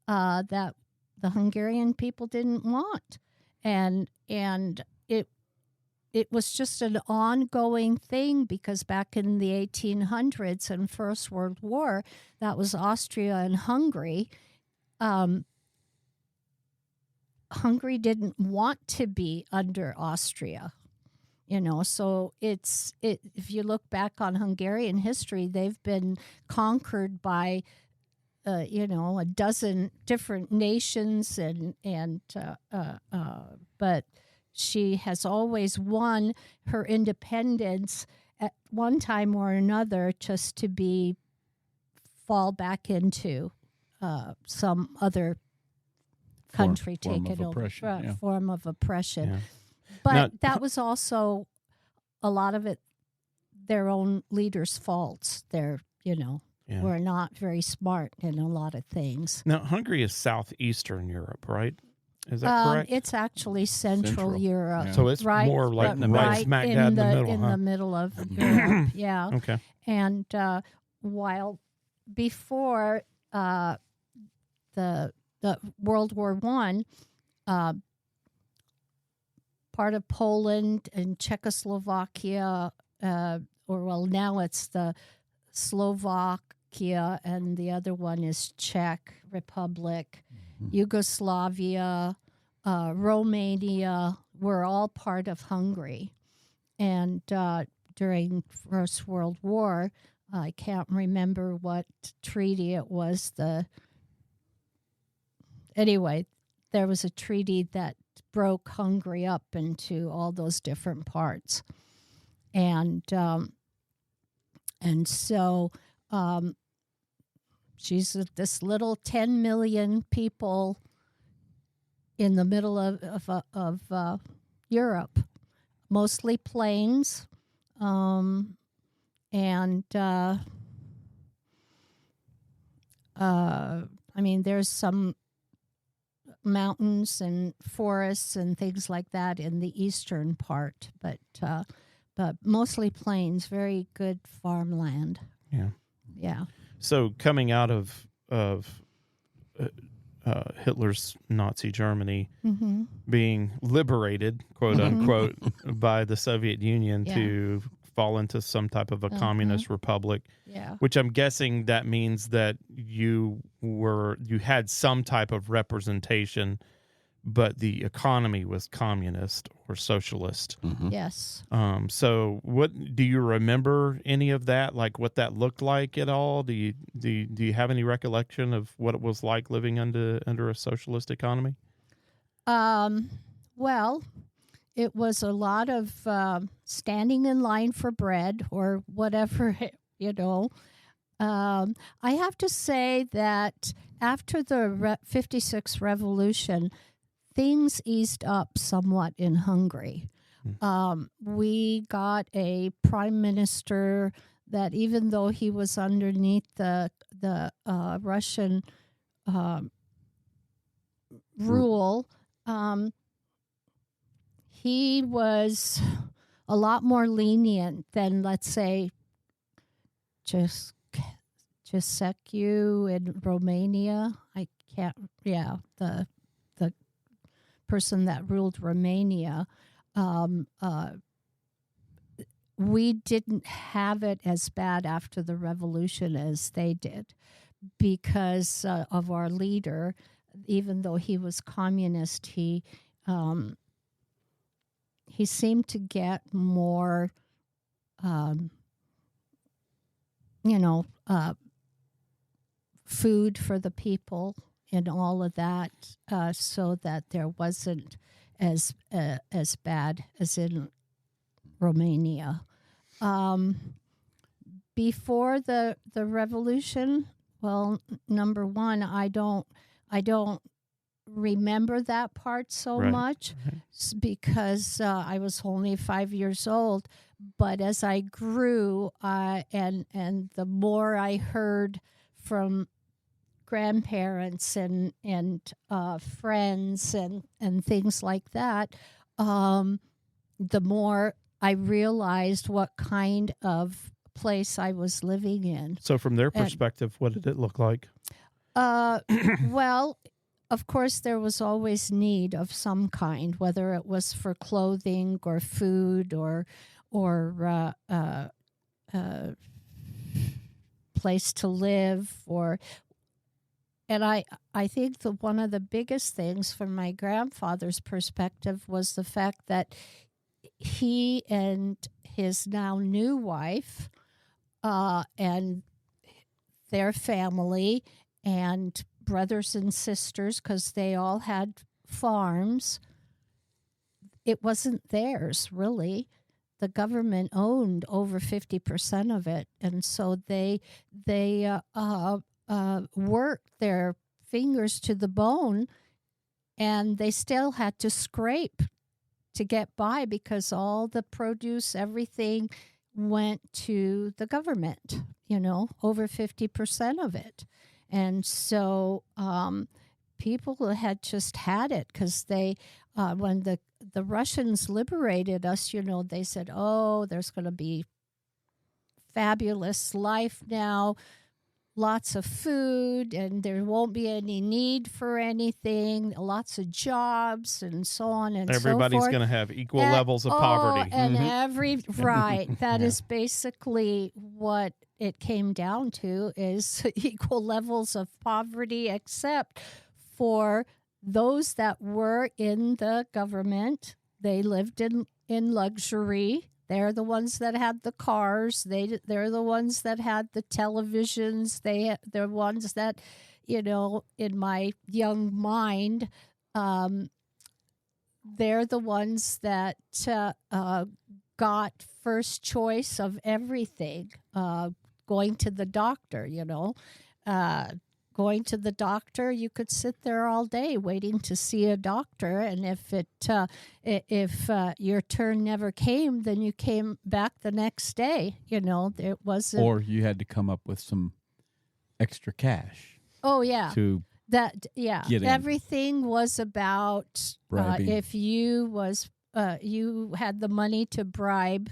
Speaker 4: that the Hungarian people didn't want, and it was just an ongoing thing, because back in the 1800s and First World War, that was Austria and Hungary. Hungary didn't want to be under Austria, so if you look back on Hungarian history, they've been conquered by a dozen different nations, but she has always won her independence at one time or another, just to fall back into some other country taken over, form of oppression.
Speaker 1: Yeah.
Speaker 4: But
Speaker 1: Now,
Speaker 4: that was also a lot of it their own leaders' faults. They're were not very smart in a lot of things.
Speaker 1: Now, Hungary is southeastern Europe, right? Is that correct?
Speaker 4: It's actually Central Europe.
Speaker 2: Yeah.
Speaker 1: So it's more like right smack dab in the middle,
Speaker 4: in
Speaker 1: huh?
Speaker 4: the middle of Europe. Yeah.
Speaker 1: Okay.
Speaker 4: And while before the World War One, part of Poland and Czechoslovakia, now it's the Slovakia, and the other one is Czech Republic. Yugoslavia, Romania were all part of Hungary. And during First World War, I can't remember what treaty it was. Anyway, there was a treaty that broke Hungary up into all those different parts. And so she's this little 10 million people in the middle of Europe, mostly plains, there's some mountains and forests and things like that in the eastern part, but mostly plains, very good farmland.
Speaker 1: Yeah.
Speaker 4: Yeah.
Speaker 1: So coming out of Hitler's Nazi Germany, being liberated, quote unquote, by the Soviet Union to fall into some type of a communist republic, which I'm guessing that means that you had some type of representation, but the economy was communist or socialist.
Speaker 4: Yes.
Speaker 1: So what do you remember any of that, like what that looked like at all? Do you have any recollection of what it was like living under a socialist economy?
Speaker 4: Well, it was a lot of standing in line for bread or whatever, I have to say that after the 56 revolution, things eased up somewhat in Hungary. We got a prime minister that, even though he was underneath the Russian rule, he was a lot more lenient than, let's say, Ceausescu in Romania. The person that ruled Romania. We didn't have it as bad after the revolution as they did, because of our leader. Even though he was communist, he he seemed to get more, um, you know, food for the people and all of that, so that there wasn't as bad as in Romania. Before the revolution, well, number one, I don't remember that part so
Speaker 1: Right.
Speaker 4: much because I was only 5 years old. But as I grew, and the more I heard from grandparents and friends and things like that, the more I realized what kind of place I was living in.
Speaker 1: So from their perspective, what did it look like?
Speaker 4: Well, of course, there was always need of some kind, whether it was for clothing or food or place to live, and I think one of the biggest things from my grandfather's perspective was the fact that he and his now new wife and their family and brothers and sisters, because they all had farms, it wasn't theirs, really. The government owned over 50% of it, and so they worked their fingers to the bone, and they still had to scrape to get by because all the produce, everything went to the government, over 50% of it. And so people had just had it because when the Russians liberated us, they said, oh, there's going to be fabulous life now, lots of food, and there won't be any need for anything, lots of jobs, and so on and so forth.
Speaker 1: Everybody's going to have equal levels of poverty.
Speaker 4: And right. That is basically what it came down to, is equal levels of poverty, except for those that were in the government. They lived in luxury. They're the ones that had the cars. They're the ones that had the televisions. They're ones that, in my young mind, they're the ones that got first choice of everything. Going to the doctor, going to the doctor, you could sit there all day waiting to see a doctor, and if your turn never came, then you came back the next day. It wasn't.
Speaker 2: Or you had to come up with some extra cash.
Speaker 4: Oh yeah.
Speaker 2: To
Speaker 4: that yeah.
Speaker 2: get in.
Speaker 4: Everything was about if you had the money to bribe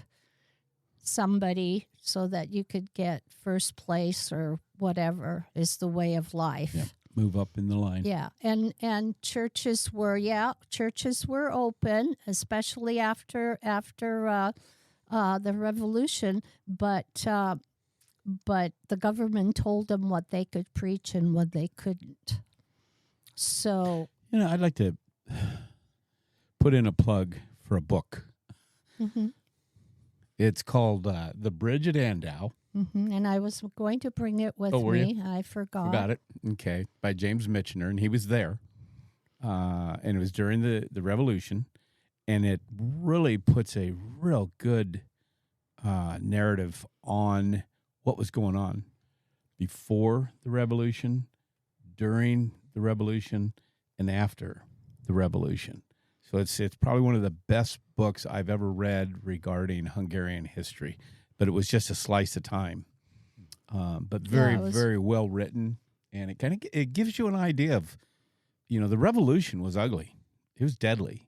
Speaker 4: somebody so that you could get first place or whatever is the way of life.
Speaker 2: Yep. Move up in the line.
Speaker 4: Yeah, and churches were open, especially after the revolution, but the government told them what they could preach and what they couldn't. So
Speaker 2: I'd like to put in a plug for a book.
Speaker 4: Mm-hmm.
Speaker 2: It's called The Bridge at Andow.
Speaker 4: Mm-hmm. And I was going to bring it with me. I forgot.
Speaker 2: Forgot it. Okay. By James Michener, and he was there. And it was during the Revolution. And it really puts a real good narrative on what was going on before the Revolution, during the Revolution, and after the Revolution. So it's probably one of the best books I've ever read regarding Hungarian history. But it was just a slice of time. But very, very well written. And it gives you an idea of, the revolution was ugly. It was deadly.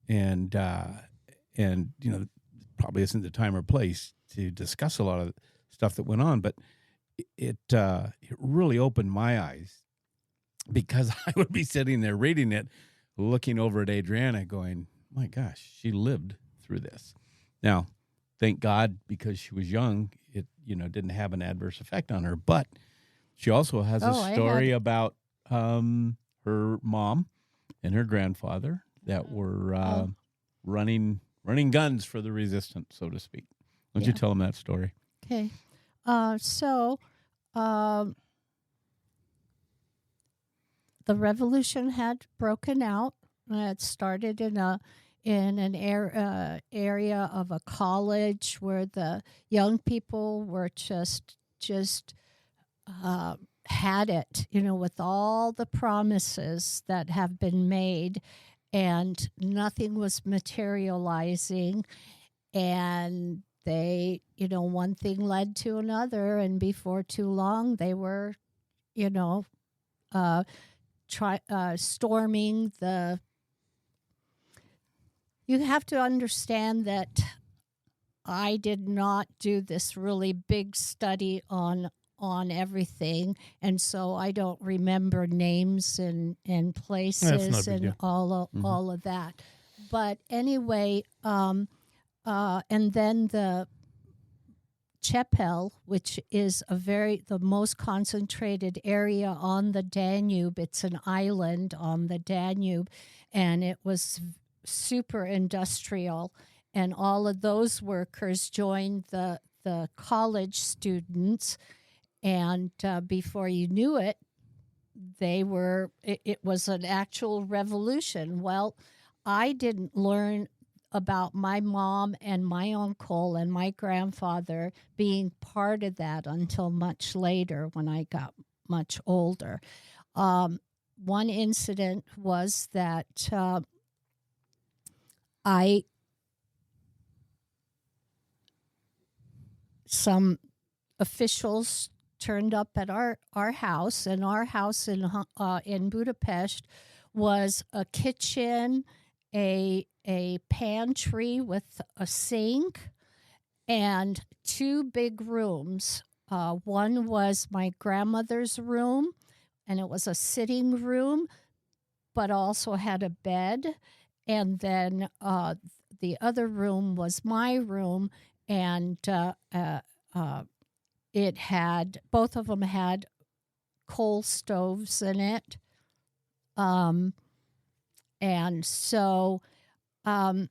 Speaker 2: And probably isn't the time or place to discuss a lot of stuff that went on. But it really opened my eyes, because I would be sitting there reading it, looking over at Adrienne going, my gosh, she lived through this. Now, thank God, because she was young, it didn't have an adverse effect on her. But she also has a story about her mom and her grandfather that were running running guns for the resistance, so to speak. Why don't you tell them that story?
Speaker 4: Okay. So the revolution had broken out. It started in an area of a college where the young people were just had it, with all the promises that have been made, and nothing was materializing. And they, one thing led to another, and before too long, they were, storming the. You have to understand that I did not do this really big study on everything, and so I don't remember names and places and all of that. But anyway, and then the Chapel, which is the most concentrated area on the Danube. It's an island on the Danube, and it was super industrial, and all of those workers joined the college students, and before you knew it, it was an actual revolution. Well, I didn't learn about my mom and my uncle and my grandfather being part of that until much later, when I got much older. One incident was that some officials turned up at our house, and our house in Budapest was a kitchen, a pantry with a sink, and two big rooms. One was my grandmother's room, and it was a sitting room, but also had a bed. And then the other room was my room, and it had, both of them had coal stoves in it. And so I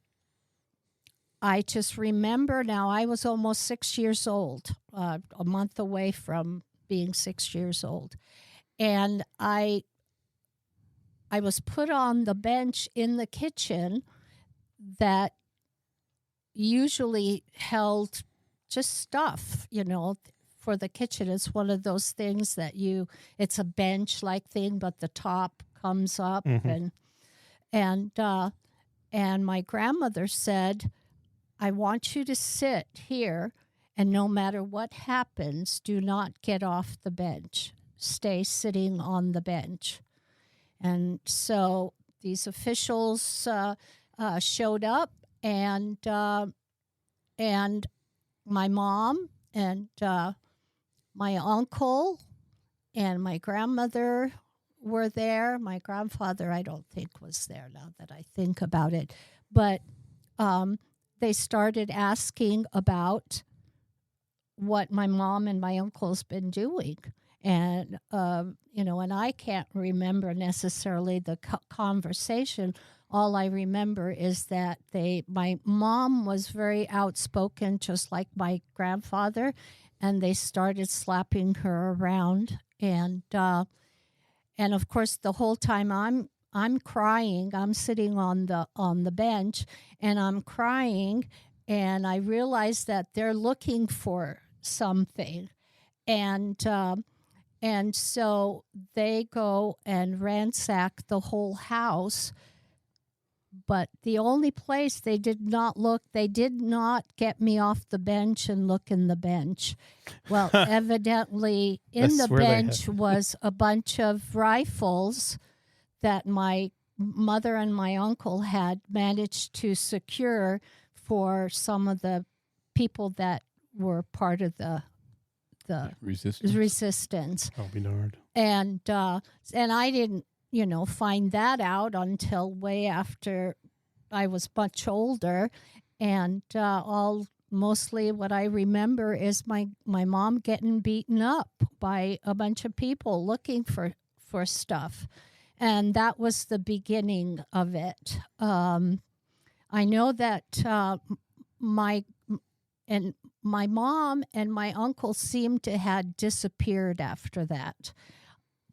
Speaker 4: just remember now, I was almost 6 years old, a month away from being 6 years old. And I was put on the bench in the kitchen that usually held just stuff, for the kitchen. It's one of those things that it's a bench-like thing, but the top comes up. And my grandmother said, I want you to sit here, and no matter what happens, do not get off the bench. Stay sitting on the bench. And so these officials showed up, and my mom and my uncle and my grandmother were there. My grandfather, I don't think, was there, now that I think about it. But they started asking about what my mom and my uncle's been doing. And, and I can't remember necessarily the conversation. All I remember is that my mom was very outspoken, just like my grandfather, and they started slapping her around. And of course, the whole time I'm crying. I'm sitting on the bench, and I'm crying, and I realize that they're looking for something, and so they go and ransack the whole house. But the only place they did not get me off the bench and look in the bench. Well, evidently in the bench was a bunch of rifles that my mother and my uncle had managed to secure for some of the people that were part of the resistance.
Speaker 1: I'll be darned. And
Speaker 4: I didn't, find that out until way after I was much older. And mostly what I remember is my mom getting beaten up by a bunch of people looking for stuff. And that was the beginning of it. I know that my mom and my uncle seemed to have disappeared after that.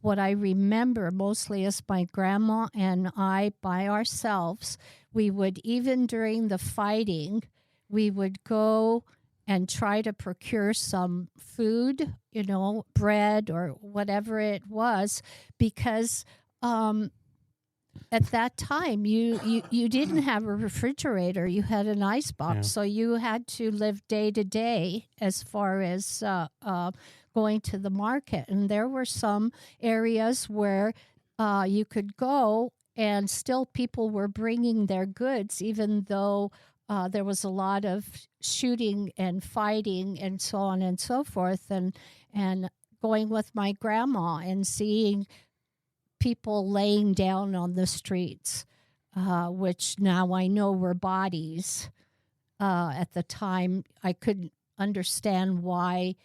Speaker 4: What I remember mostly is my grandma and I by ourselves. We would, even during the fighting, we would go and try to procure some food, bread or whatever it was, because at that time you didn't have a refrigerator. You had an ice box, so you had to live day to day as far as going to the market. And there were some areas where you could go and still people were bringing their goods, even though there was a lot of shooting and fighting and so on and so forth. And going with my grandma and seeing people laying down on the streets, which now I know were bodies. At the time, I couldn't understand why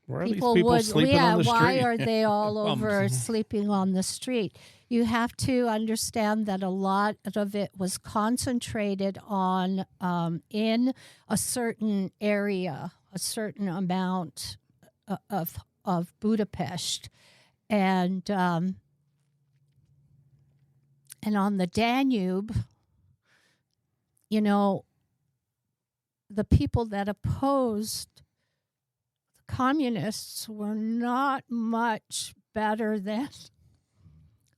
Speaker 4: people would. Yeah, why are they all over sleeping on the street? You have to understand that a lot of it was concentrated on in a certain area, a certain amount of Budapest, and on the Danube, the people that opposed the communists were not much better than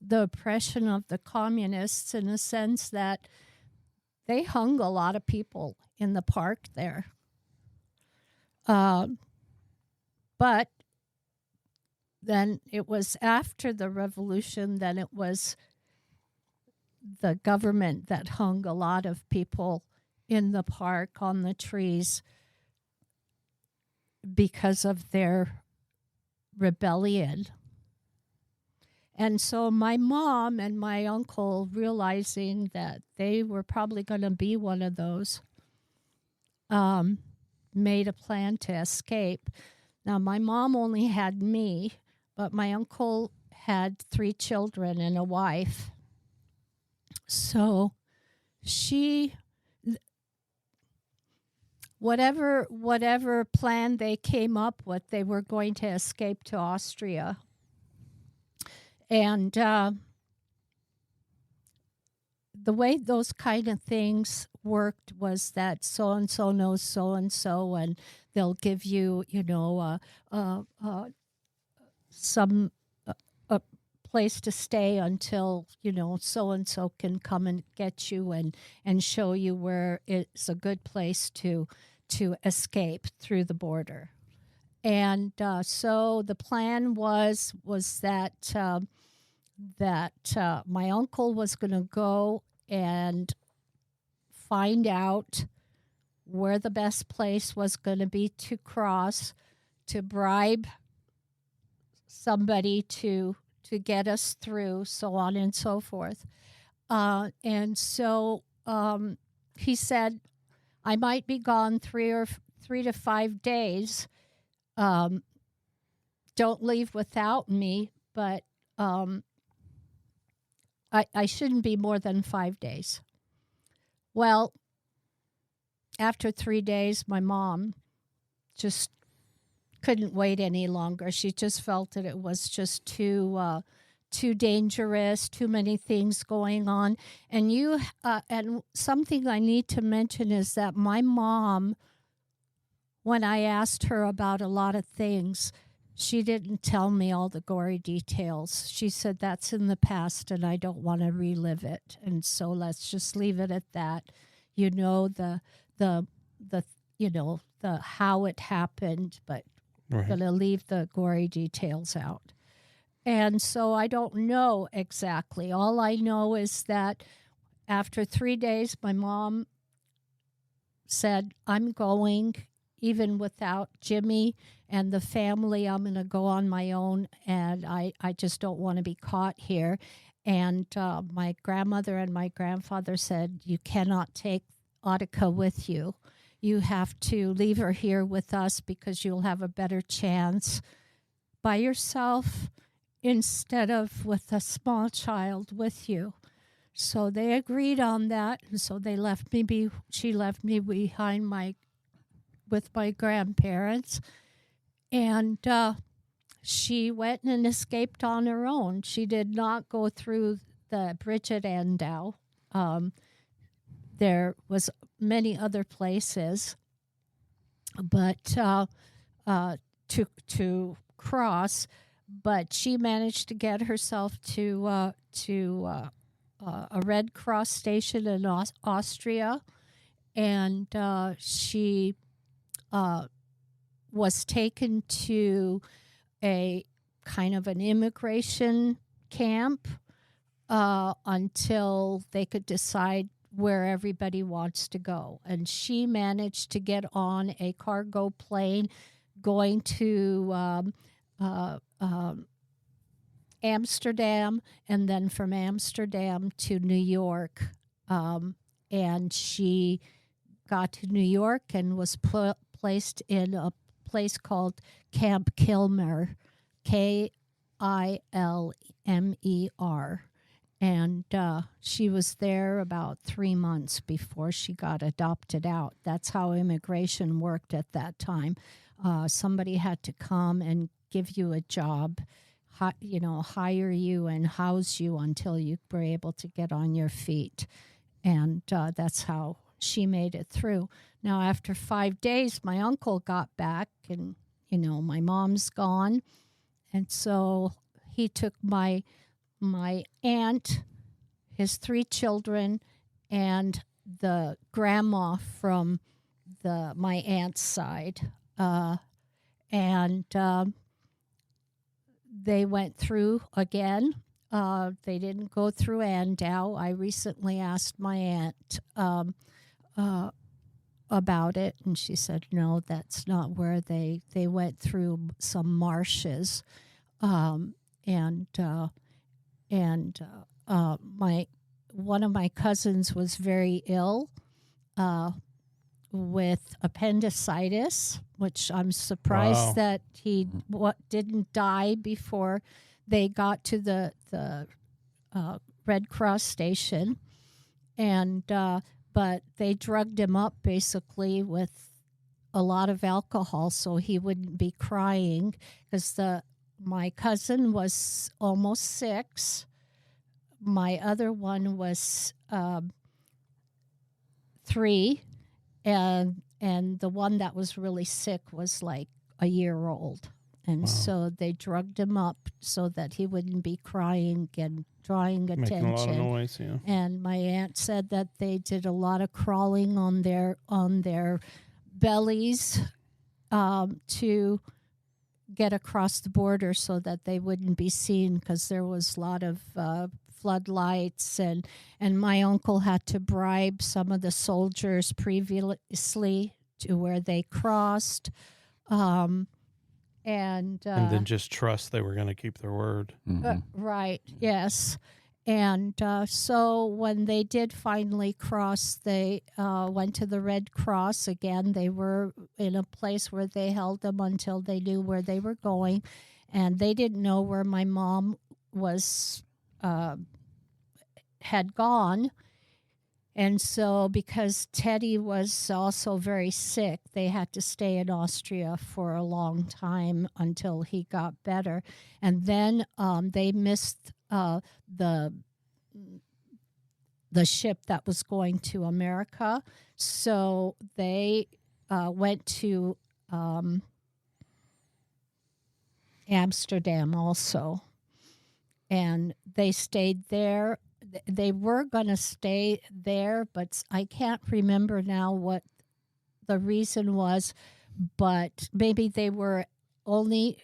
Speaker 4: the oppression of the communists, in the sense that they hung a lot of people in the park there. But then it was after the revolution, then it was the government that hung a lot of people in the park on the trees because of their rebellion. And so my mom and my uncle, realizing that they were probably going to be one of those, made a plan to escape. Now, my mom only had me, but my uncle had 3 children and a wife. So whatever plan they came up with, they were going to escape to Austria. And the way those kind of things worked was that so-and-so knows so-and-so, and they'll give you, some a place to stay until, so-and-so can come and get you and show you where it's a good place to escape through the border. And so the plan was that my uncle was going to go and find out where the best place was going to be to cross, to bribe somebody to get us through, so on and so forth. And so he said, I might be gone 3 to 5 days. Don't leave without me, but I shouldn't be more than 5 days. Well, after 3 days, my mom just couldn't wait any longer. She just felt that it was just too dangerous, too many things going on. And and something I need to mention is that my mom, when I asked her about a lot of things, she didn't tell me all the gory details. She said, that's in the past and I don't want to relive it. And so let's just leave it at that. The how it happened, but going to leave the gory details out. And so I don't know exactly. All I know is that after 3 days, my mom said, I'm going, even without Jimmy and the family. I'm going to go on my own, and I just don't want to be caught here. And my grandmother and my grandfather said, you cannot take Audica with you. You have to leave her here with us because you'll have a better chance by yourself instead of with a small child with you. So they agreed on that, and so they left me be. She left me behind with my grandparents, and she went and escaped on her own. She did not go through the bridge at Andau. There was many other places, but to cross. But she managed to get herself to a Red Cross station in Austria, and she was taken to a kind of an immigration camp until they could decide where everybody wants to go. And she managed to get on a cargo plane going to Amsterdam, and then from Amsterdam to New York. And she got to New York and was placed in a place called Camp Kilmer, Kilmer. And she was there about 3 months before she got adopted out. That's how immigration worked at that time. Somebody had to come and give you a job, hire you and house you until you were able to get on your feet. And that's how she made it through. Now, after 5 days, my uncle got back, and, my mom's gone. And so he took my aunt, his 3 children, and the grandma from my aunt's side. And they went through again. They didn't go through Andau. I recently asked my aunt about it, and she said, no, that's not where they went through some marshes. One of my cousins was very ill with appendicitis, which I'm surprised that he didn't die before they got to the Red Cross station. And but they drugged him up basically with a lot of alcohol so he wouldn't be crying, because my cousin was almost 6. My other one was 3, and the one that was really sick was like a year old. And so they drugged him up so that he wouldn't be crying and drawing attention.
Speaker 1: Making a lot of noise, yeah.
Speaker 4: And my aunt said that they did a lot of crawling on their bellies to get across the border so that they wouldn't be seen, because there was a lot of floodlights, and my uncle had to bribe some of the soldiers previously to where they crossed. And
Speaker 1: then just trust they were going to keep their word.
Speaker 4: Right, yes. And so when they did finally cross, they went to the Red Cross again. They were in a place where they held them until they knew where they were going. And they didn't know where my mom had gone. And so because Teddy was also very sick, they had to stay in Austria for a long time until he got better. And then they missed the ship that was going to America. So they went to Amsterdam also. And they stayed there. They were going to stay there, but I can't remember now what the reason was, but maybe they were only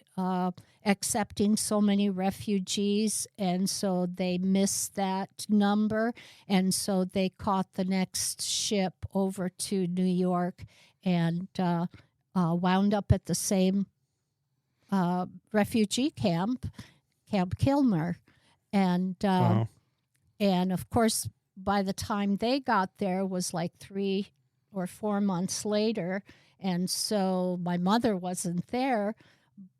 Speaker 4: accepting so many refugees, and so they missed that number, and so they caught the next ship over to New York and wound up at the same refugee camp, Camp Kilmer. And
Speaker 1: Wow.
Speaker 4: and of course, by the time they got there was like 3 or 4 months later. And so my mother wasn't there,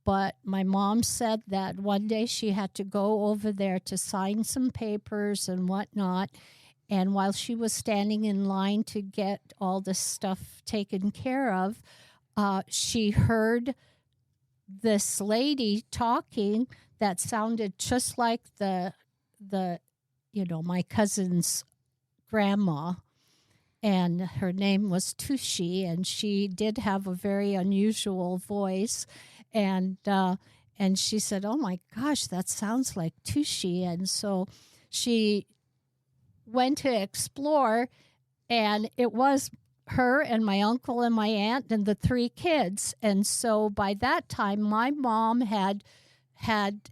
Speaker 4: But my mom said that one day she had to go over there to sign some papers and whatnot. And while she was standing in line to get all this stuff taken care of, she heard this lady talking that sounded just like the my cousin's grandma, and her name was Tushy, and she did have a very unusual voice, and she said, "Oh my gosh, that sounds like Tushy," and so she went to explore, and it was her and my uncle and my aunt and the 3 kids. And so by that time, my mom had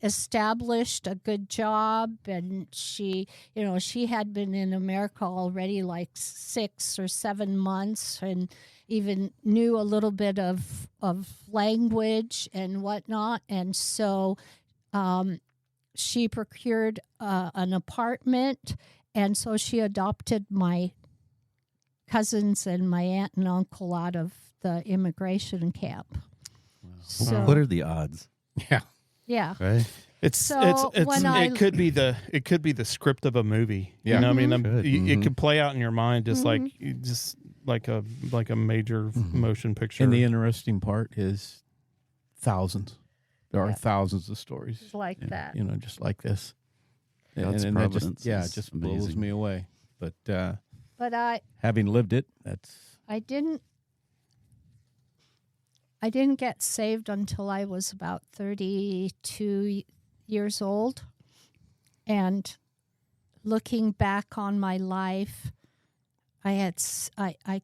Speaker 4: established a good job, and she had been in America already like 6 or 7 months, and even knew a little bit of language and whatnot. And so she procured an apartment, and so she adopted my cousins and my aunt and uncle out of the immigration camp.
Speaker 3: Wow.
Speaker 4: So,
Speaker 3: What are the odds?
Speaker 2: Yeah.
Speaker 4: yeah.
Speaker 3: Right?
Speaker 1: It could be the script of a movie.
Speaker 2: Yeah.
Speaker 1: You know, I mean,
Speaker 3: Could.
Speaker 1: it could play out in your mind just like a major motion picture.
Speaker 2: And the interesting part is thousands. There are
Speaker 4: Yeah.
Speaker 2: thousands of stories,
Speaker 4: Like that.
Speaker 2: you know, just like this.
Speaker 3: God's
Speaker 2: that
Speaker 3: providence
Speaker 2: it
Speaker 3: is
Speaker 2: just blows
Speaker 3: amazing.
Speaker 2: me away. But
Speaker 4: But
Speaker 2: having lived it, that's
Speaker 4: I didn't get saved until I was about 32 years old. And looking back on my life, I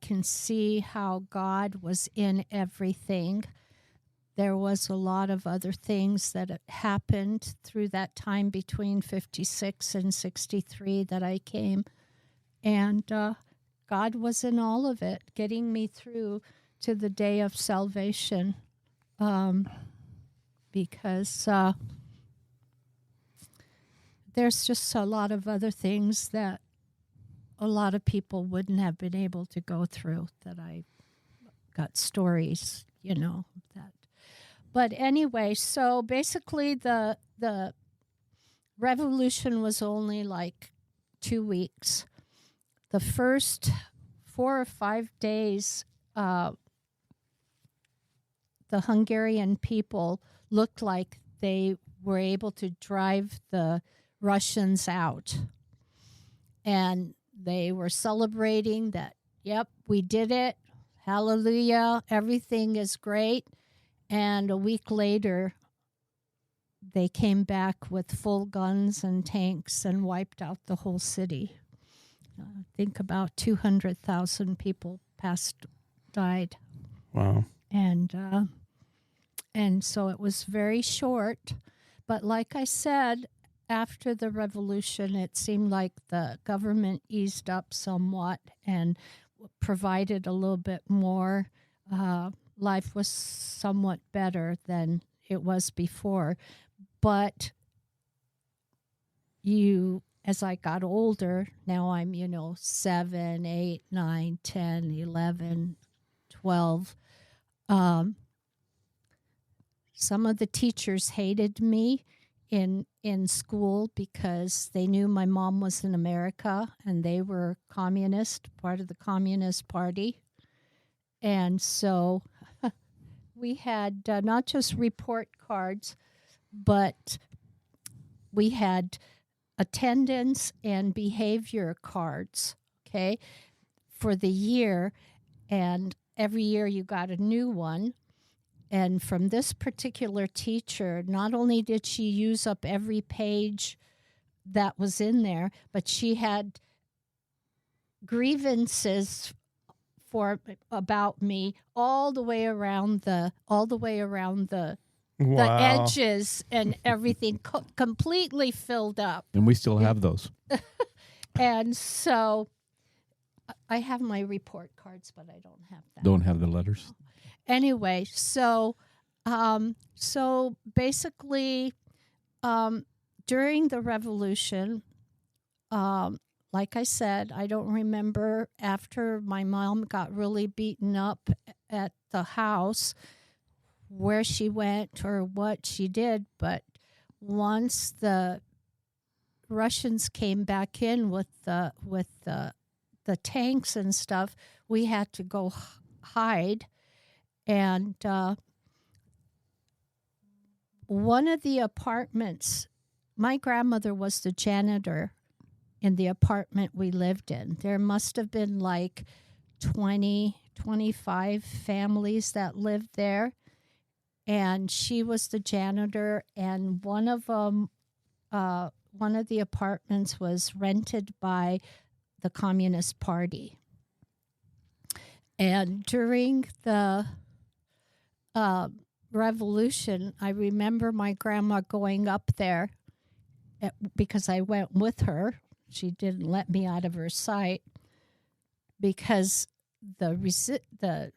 Speaker 4: can see how God was in everything. There was a lot of other things that happened through that time between 56 and 63 that I came. And God was in all of it, getting me through to the day of salvation. Because there's just a lot of other things that a lot of people wouldn't have been able to go through, that I got stories, that. But anyway, so basically the revolution was only like 2 weeks. The first 4 or 5 days, the Hungarian people looked like they were able to drive the Russians out. And they were celebrating that, yep, we did it. Hallelujah. Everything is great. And a week later, they came back with full guns and tanks and wiped out the whole city. I think about 200,000 people died.
Speaker 1: Wow.
Speaker 4: And so it was very short. But like I said, after the revolution, it seemed like the government eased up somewhat and provided a little bit more. Life was somewhat better than it was before. But as I got older, now I'm, 7, 8, 9, 10, 11, 12. Some of the teachers hated me in school because they knew my mom was in America and they were communist, part of the Communist Party. And so we had not just report cards, but we had attendance and behavior cards, okay, for the year. And every year you got a new one. And from this particular teacher, not only did she use up every page that was in there, but she had grievances about me all the way around the
Speaker 1: Wow.
Speaker 4: edges and everything completely filled up.
Speaker 2: and we still have those.
Speaker 4: And so I have my report cards, but I don't have that.
Speaker 2: Don't have the letters.
Speaker 4: Anyway, so basically, during the revolution, like I said, I don't remember after my mom got really beaten up at the house where she went or what she did, but once the Russians came back in with the tanks and stuff, we had to go hide. And one of the apartments, my grandmother was the janitor in the apartment we lived in. There must have been like 20, 25 families that lived there. And she was the janitor, and one of the apartments was rented by the Communist Party. And during the revolution, I remember my grandma going up there because I went with her. She didn't let me out of her sight because the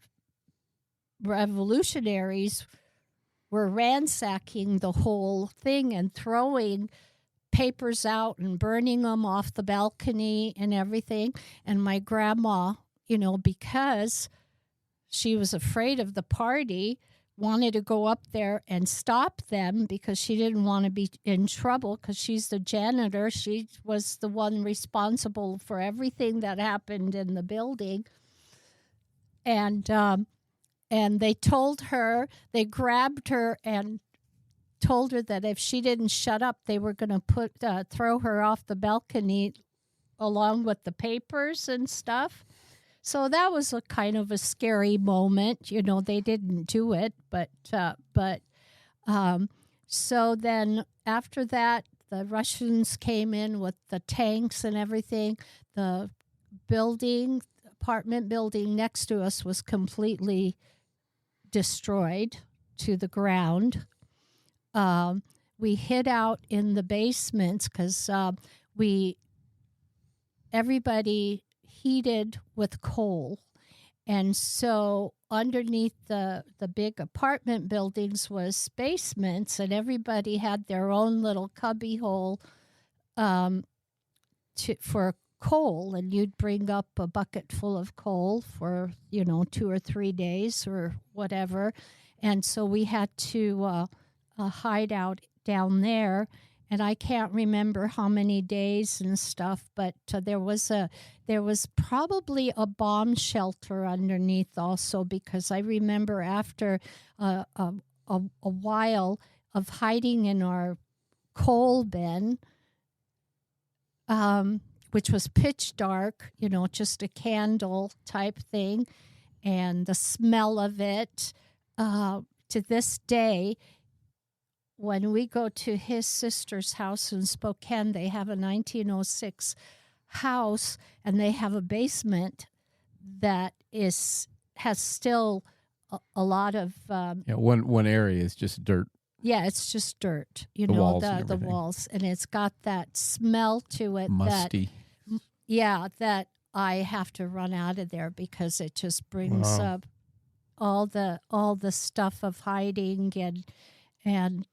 Speaker 4: revolutionaries were ransacking the whole thing and throwing papers out and burning them off the balcony and everything. And my grandma, because she was afraid of the party, wanted to go up there and stop them because she didn't want to be in trouble because she's the janitor. She was the one responsible for everything that happened in the building. And they told her, they grabbed her and told her that if she didn't shut up, they were going to throw her off the balcony along with the papers and stuff. So that was a kind of a scary moment. They didn't do it, but so then after that, the Russians came in with the tanks and everything. The apartment building next to us was completely destroyed to the ground. We hid out in the basements because everybody heated with coal. And so underneath the big apartment buildings was basements, and everybody had their own little cubby hole for coal, and you'd bring up a bucket full of coal for 2 or 3 days or whatever. And so we had to hide out down there, and I can't remember how many days and stuff, but there was probably a bomb shelter underneath also, because I remember after a while of hiding in our coal bin, which was pitch dark, just a candle type thing, and the smell of it, to this day, when we go to his sister's house in Spokane, they have a 1906 house, and they have a basement that has still a lot of
Speaker 2: one area is just dirt.
Speaker 4: Yeah, it's just dirt.
Speaker 2: The walls and
Speaker 4: the
Speaker 2: everything.
Speaker 4: walls, and it's got that smell to it.
Speaker 2: Musty.
Speaker 4: That I have to run out of there because it just brings up all the stuff of hiding and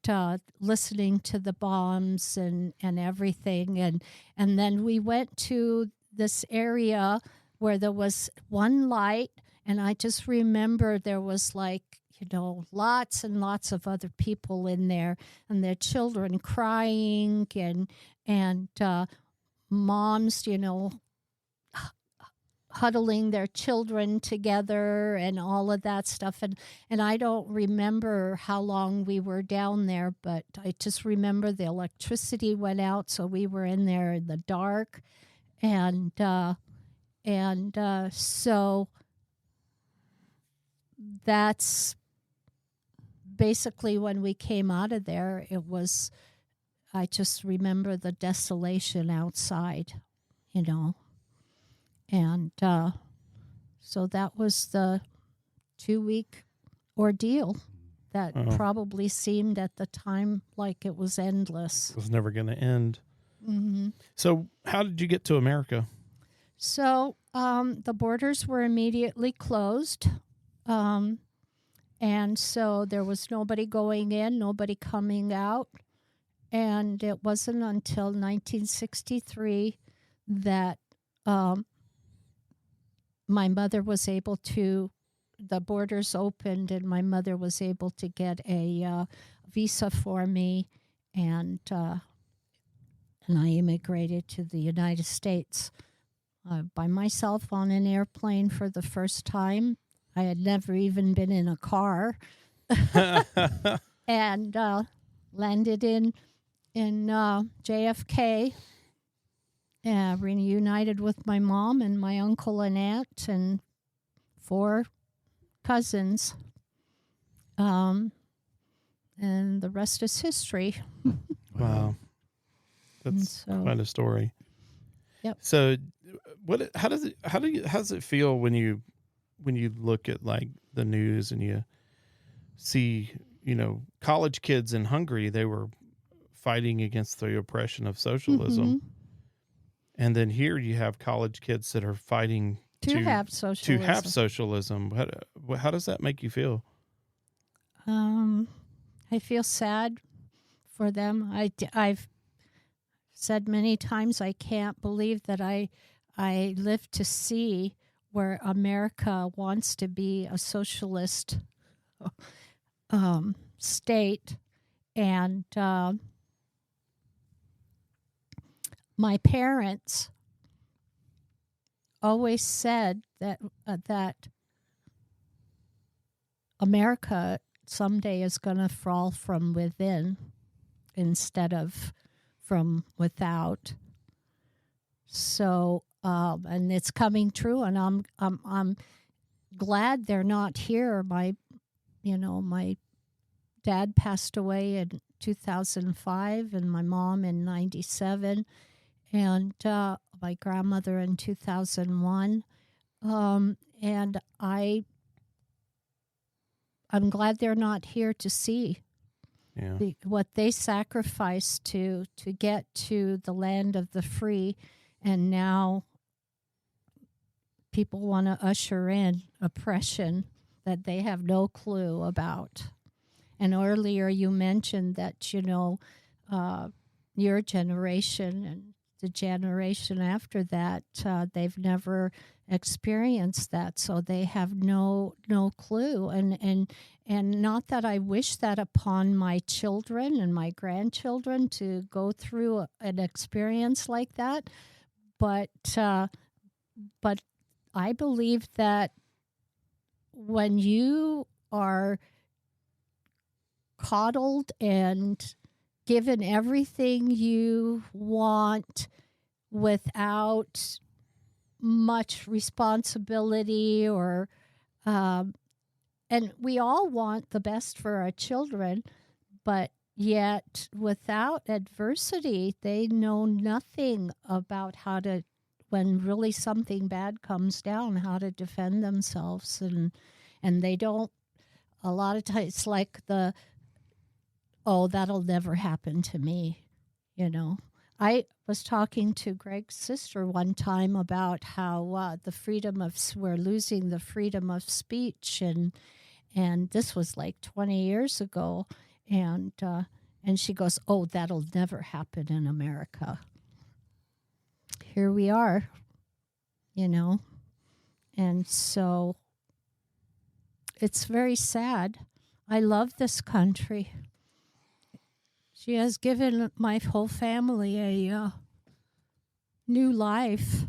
Speaker 4: listening to the bombs and everything. And then we went to this area where there was one light, and I just remember there was lots and lots of other people in there, and their children crying and moms, huddling their children together and all of that stuff. And I don't remember how long we were down there, but I just remember the electricity went out, so we were in there in the dark. And so that's basically when we came out of there. I just remember the desolation outside, And so that was the 2-week ordeal that probably seemed at the time like it was endless.
Speaker 1: It was never going to end.
Speaker 4: Mm-hmm.
Speaker 1: So how did you get to America?
Speaker 4: So the borders were immediately closed. And so there was nobody going in, nobody coming out. And it wasn't until 1963 that my mother was able to the borders opened, and my mother was able to get a visa for me, and I immigrated to the United States by myself on an airplane for the first time. I had never even been in a car, and landed in JFK. Reunited with my mom and my uncle and aunt and 4 cousins. And the rest is history.
Speaker 1: Wow. That's
Speaker 4: So-
Speaker 1: quite a story.
Speaker 4: Yep.
Speaker 1: So how does it feel when you look at like the news and you see, college kids in Hungary, they were fighting against the oppression of socialism.
Speaker 4: Mhm.
Speaker 1: And then here you have college kids that are fighting
Speaker 4: To have socialism.
Speaker 1: to have socialism. How does that make you feel?
Speaker 4: I feel sad for them. I've said many times I can't believe that I lived to see where America wants to be a socialist state, and my parents always said that America someday is going to fall from within instead of from without. So, and it's coming true, and I'm glad they're not here. My dad passed away in 2005, and my mom in 97, and my grandmother in 2001, and I'm glad they're not here to see what they sacrificed to get to the land of the free, and now people want to usher in oppression that they have no clue about. And earlier you mentioned that, your generation and the generation after that, they've never experienced that, so they have no clue. And not that I wish that upon my children and my grandchildren to go through an experience like that, but I believe that when you are coddled and given everything you want without much responsibility, or and we all want the best for our children, but yet without adversity they know nothing about how to, when really something bad comes down, how to defend themselves, and they don't. A lot of times it's like that'll never happen to me. I was talking to Greg's sister one time about how we're losing the freedom of speech, and this was like 20 years ago, and she goes, "Oh, that'll never happen in America." Here we are, and so it's very sad. I love this country. She has given my whole family a new life,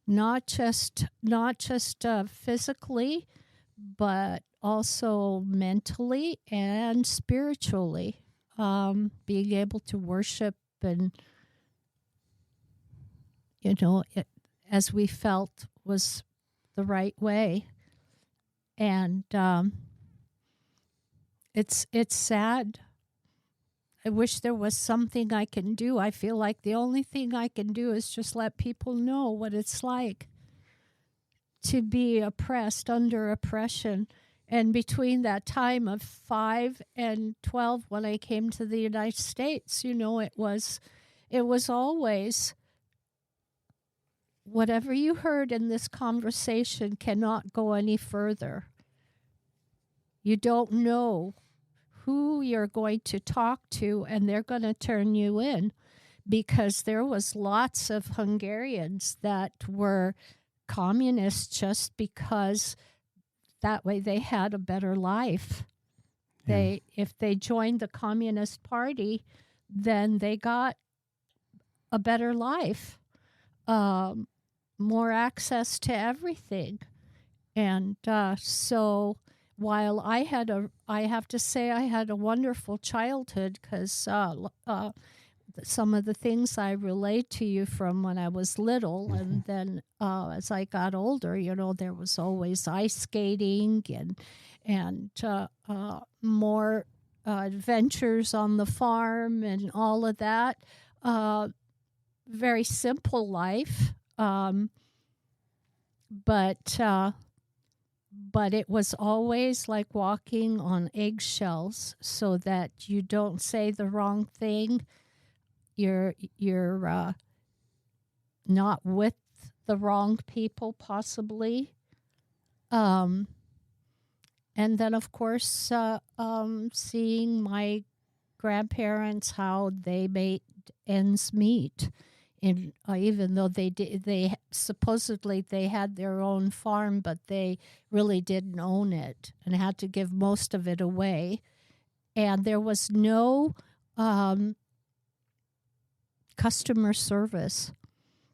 Speaker 4: not just physically, but also mentally and spiritually. Being able to worship and as we felt was the right way, and it's sad. I wish there was something I can do. I feel like the only thing I can do is just let people know what it's like to be oppressed, under oppression. And between that time of 5 and 12, when I came to the United States, it was always, whatever you heard in this conversation cannot go any further. You don't know who you're going to talk to, and they're going to turn you in, because there was lots of Hungarians that were communists just because that way they had a better life.
Speaker 1: Yeah.
Speaker 4: If they joined the Communist Party, then they got a better life, more access to everything. And so while I have to say I had a wonderful childhood, because some of the things I relate to you from when I was little, and then as I got older, there was always ice skating and more adventures on the farm and all of that. Very simple life, but it was always like walking on eggshells, so that you don't say the wrong thing. You're not with the wrong people, possibly. And then, of course, seeing my grandparents, how they made ends meet. And even though they supposedly they had their own farm, but they really didn't own it and had to give most of it away. And there was no customer service,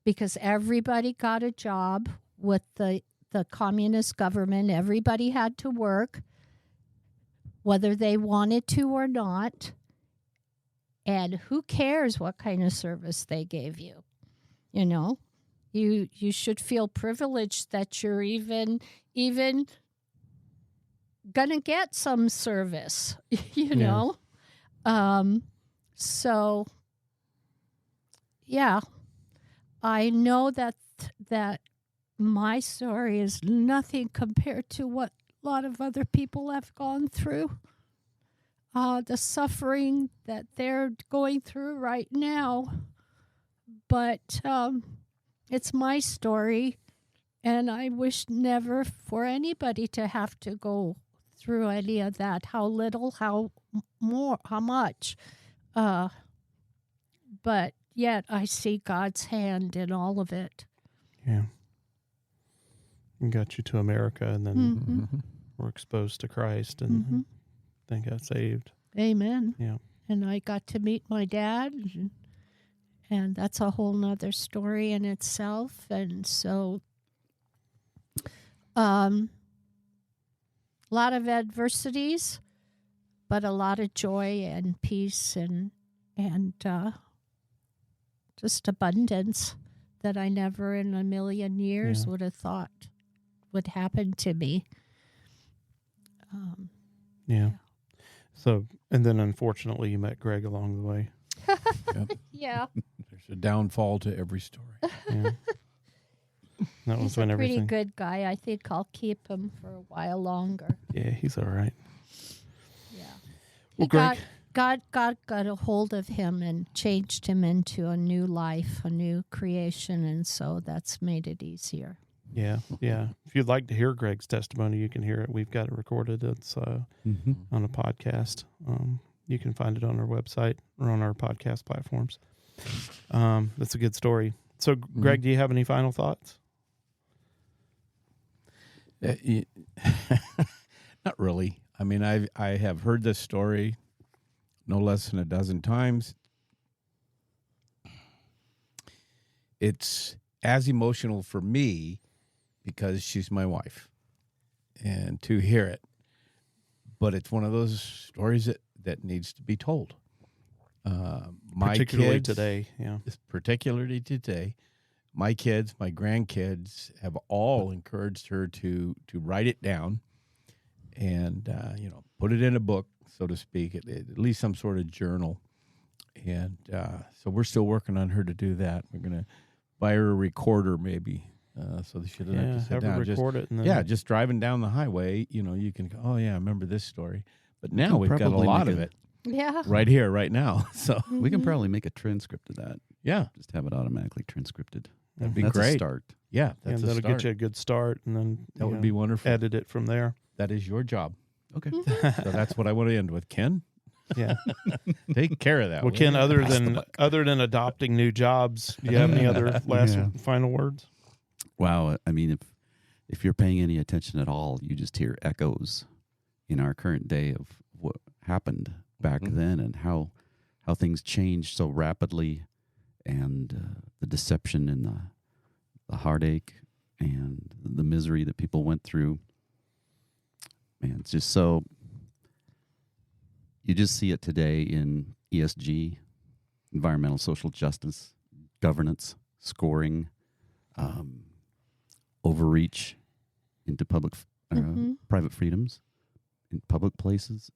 Speaker 4: because everybody got a job with the communist government. Everybody had to work, whether they wanted to or not. And who cares what kind of service they gave you? You should feel privileged that you're even gonna get some service, know. So yeah, I know that my story is nothing compared to what a lot of other people have gone through. The suffering that they're going through right now. But it's my story, and I wish never for anybody to have to go through any of that. How little, how much. But yet I see God's hand in all of it.
Speaker 1: Yeah. And got you to America, and then we're exposed to Christ, and then got saved.
Speaker 4: Amen.
Speaker 1: Yeah.
Speaker 4: And I got to meet my dad, and that's a whole nother story in itself. And so a lot of adversities, but a lot of joy and peace and just abundance that I never in a million years would have thought would happen to me.
Speaker 1: Yeah. So, and then unfortunately you met Greg along the way.
Speaker 2: Yep.
Speaker 4: Yeah.
Speaker 2: There's a downfall to every story.
Speaker 1: Yeah. That was
Speaker 4: He's
Speaker 1: when
Speaker 4: a pretty
Speaker 1: everything.
Speaker 4: good guy. I think I'll keep him for a while longer.
Speaker 1: Yeah, he's all right.
Speaker 4: Yeah.
Speaker 1: Well, Greg.
Speaker 4: God got a hold of him and changed him into a new life, a new creation, and so that's made it easier.
Speaker 1: Yeah, yeah. If you'd like to hear Greg's testimony, you can hear it. We've got it recorded. It's on a podcast. You can find it on our website or on our podcast platforms. That's a good story. So, Greg, do you have any final thoughts?
Speaker 2: Not really. I mean, I have heard this story no less than a dozen times. It's as emotional for me because she's my wife, and to hear it. But it's one of those stories that needs to be told.
Speaker 1: Particularly today,
Speaker 2: Particularly today. My kids, my grandkids have all encouraged her to write it down and, put it in a book, so to speak, at least some sort of journal. And so we're still working on her to do that. We're going to buy her a recorder maybe so that she doesn't have to sit
Speaker 1: have
Speaker 2: down.
Speaker 1: her record it. And then
Speaker 2: Just driving down the highway, you can go, oh, yeah, I remember this story. But now we've got a lot of it
Speaker 4: Yeah.
Speaker 2: right here, right now. So
Speaker 3: We can probably make a transcript of that.
Speaker 2: yeah,
Speaker 3: Just have it automatically transcripted.
Speaker 2: that'd be
Speaker 3: That's
Speaker 2: great.
Speaker 3: a start.
Speaker 2: Yeah,
Speaker 1: and
Speaker 2: that's a
Speaker 1: that'll
Speaker 2: start.
Speaker 1: get you a good start, and then
Speaker 2: That would be wonderful.
Speaker 1: edit it from there.
Speaker 2: That is your job.
Speaker 3: Okay.
Speaker 2: So that's what I want to end with. Ken,
Speaker 1: Yeah.
Speaker 2: take care of that.
Speaker 1: Well,
Speaker 2: will
Speaker 1: Ken,
Speaker 2: you?
Speaker 1: other than adopting new jobs, do you have any other last
Speaker 3: Yeah.
Speaker 1: final words?
Speaker 3: Wow. I mean, if you're paying any attention at all, you just hear echoes in our current day of what happened back then and how things changed so rapidly, and the deception and the heartache and the misery that people went through. Man, it's just so, you just see it today in ESG, environmental social justice, governance, scoring, overreach into public, private freedoms in public places.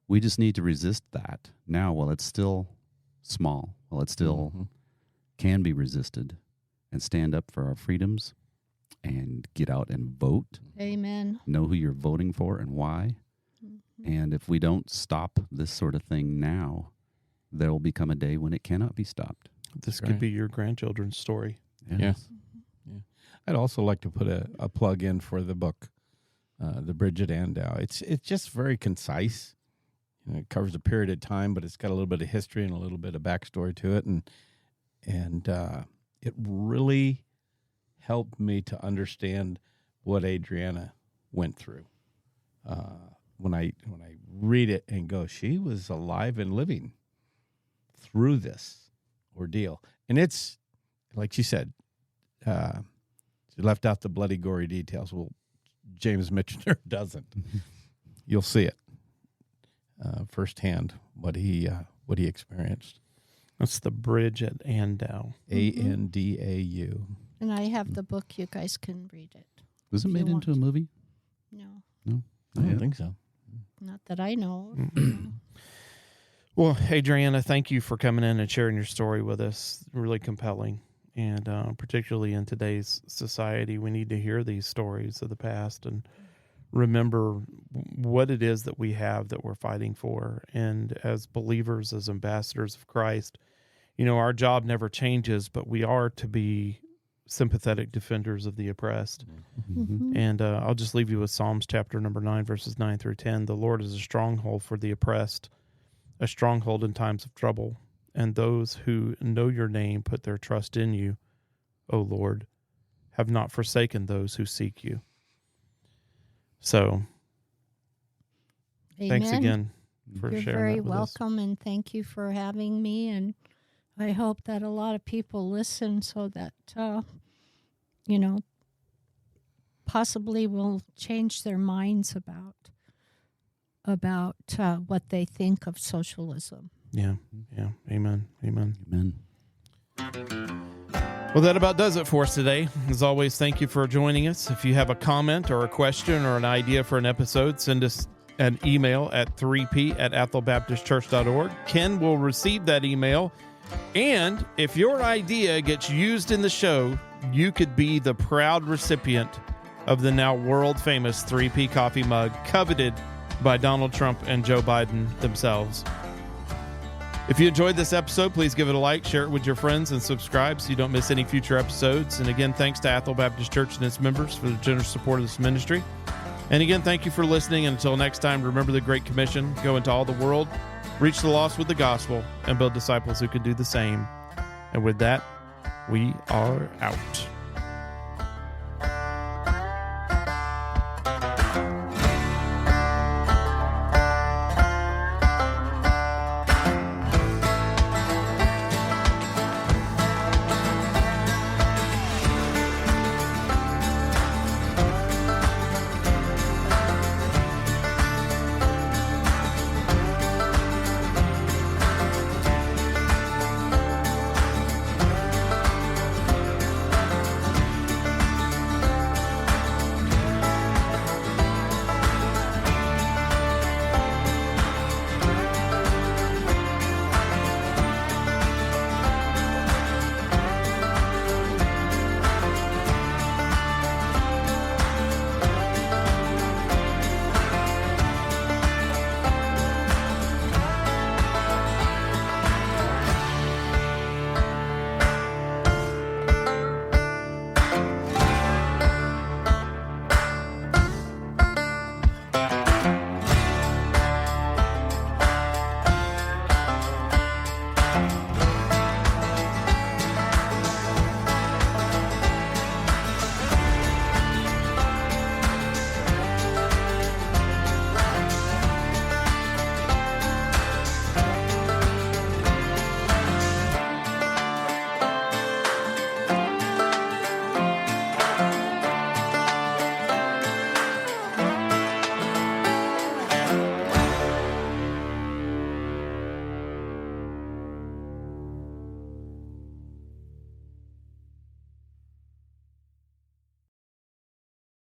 Speaker 3: We just need to resist that now while it's still small, while it still can be resisted, and stand up for our freedoms and get out and vote.
Speaker 4: Amen.
Speaker 3: Know who you're voting for and why. And if we don't stop this sort of thing now, there will become a day when it cannot be stopped.
Speaker 1: This could be your grandchildren's story.
Speaker 2: Yes. Yeah. I'd also like to put a plug in for the book, The Bridget Andow. It's just very concise. You know, it covers a period of time, but it's got a little bit of history and a little bit of backstory to it, and it really helped me to understand what Adrienne went through. When I read it and go, she was alive and living through this ordeal, and it's like she said, she left out the bloody, gory details. Well, James Michener doesn't. You'll see it firsthand what he experienced.
Speaker 1: That's The Bridge at Andow.
Speaker 2: Andau.
Speaker 4: And I have the book. You guys can read it.
Speaker 3: Was it
Speaker 4: If you
Speaker 3: made into a
Speaker 4: want.
Speaker 3: movie?
Speaker 4: No,
Speaker 3: No.
Speaker 2: I don't think so.
Speaker 4: not that I know.
Speaker 1: Well, Adrienne, thank you for coming in and sharing your story with us. Really compelling. And particularly in today's society, we need to hear these stories of the past and remember what it is that we have that we're fighting for. And as believers, as ambassadors of Christ, you know, our job never changes, but we are to be sympathetic defenders of the oppressed. And I'll just leave you with Psalms chapter number 9, verses 9 through 10. The Lord is a stronghold for the oppressed, a stronghold in times of trouble. And those who know your name put their trust in you, O Lord, have not forsaken those who seek you. So, thanks
Speaker 4: Amen.
Speaker 1: again for
Speaker 4: You're
Speaker 1: sharing
Speaker 4: very
Speaker 1: that with us.
Speaker 4: welcome, and thank you for having me. And I hope that a lot of people listen so that, possibly will change their minds about what they think of socialism.
Speaker 1: Yeah. Amen.
Speaker 3: Amen.
Speaker 1: Well, that about does it for us today. As always, thank you for joining us. If you have a comment or a question or an idea for an episode, send us an email at 3p@ethelbaptistchurch.org. Ken will receive that email. And if your idea gets used in the show, you could be the proud recipient of the now world-famous 3P coffee mug, coveted by Donald Trump and Joe Biden themselves. If you enjoyed this episode, please give it a like, share it with your friends, and subscribe so you don't miss any future episodes. And again, thanks to Ethel Baptist Church and its members for the generous support of this ministry. And again, thank you for listening. And until next time, remember the Great Commission: go into all the world, reach the lost with the gospel, and build disciples who can do the same. And with that, we are out.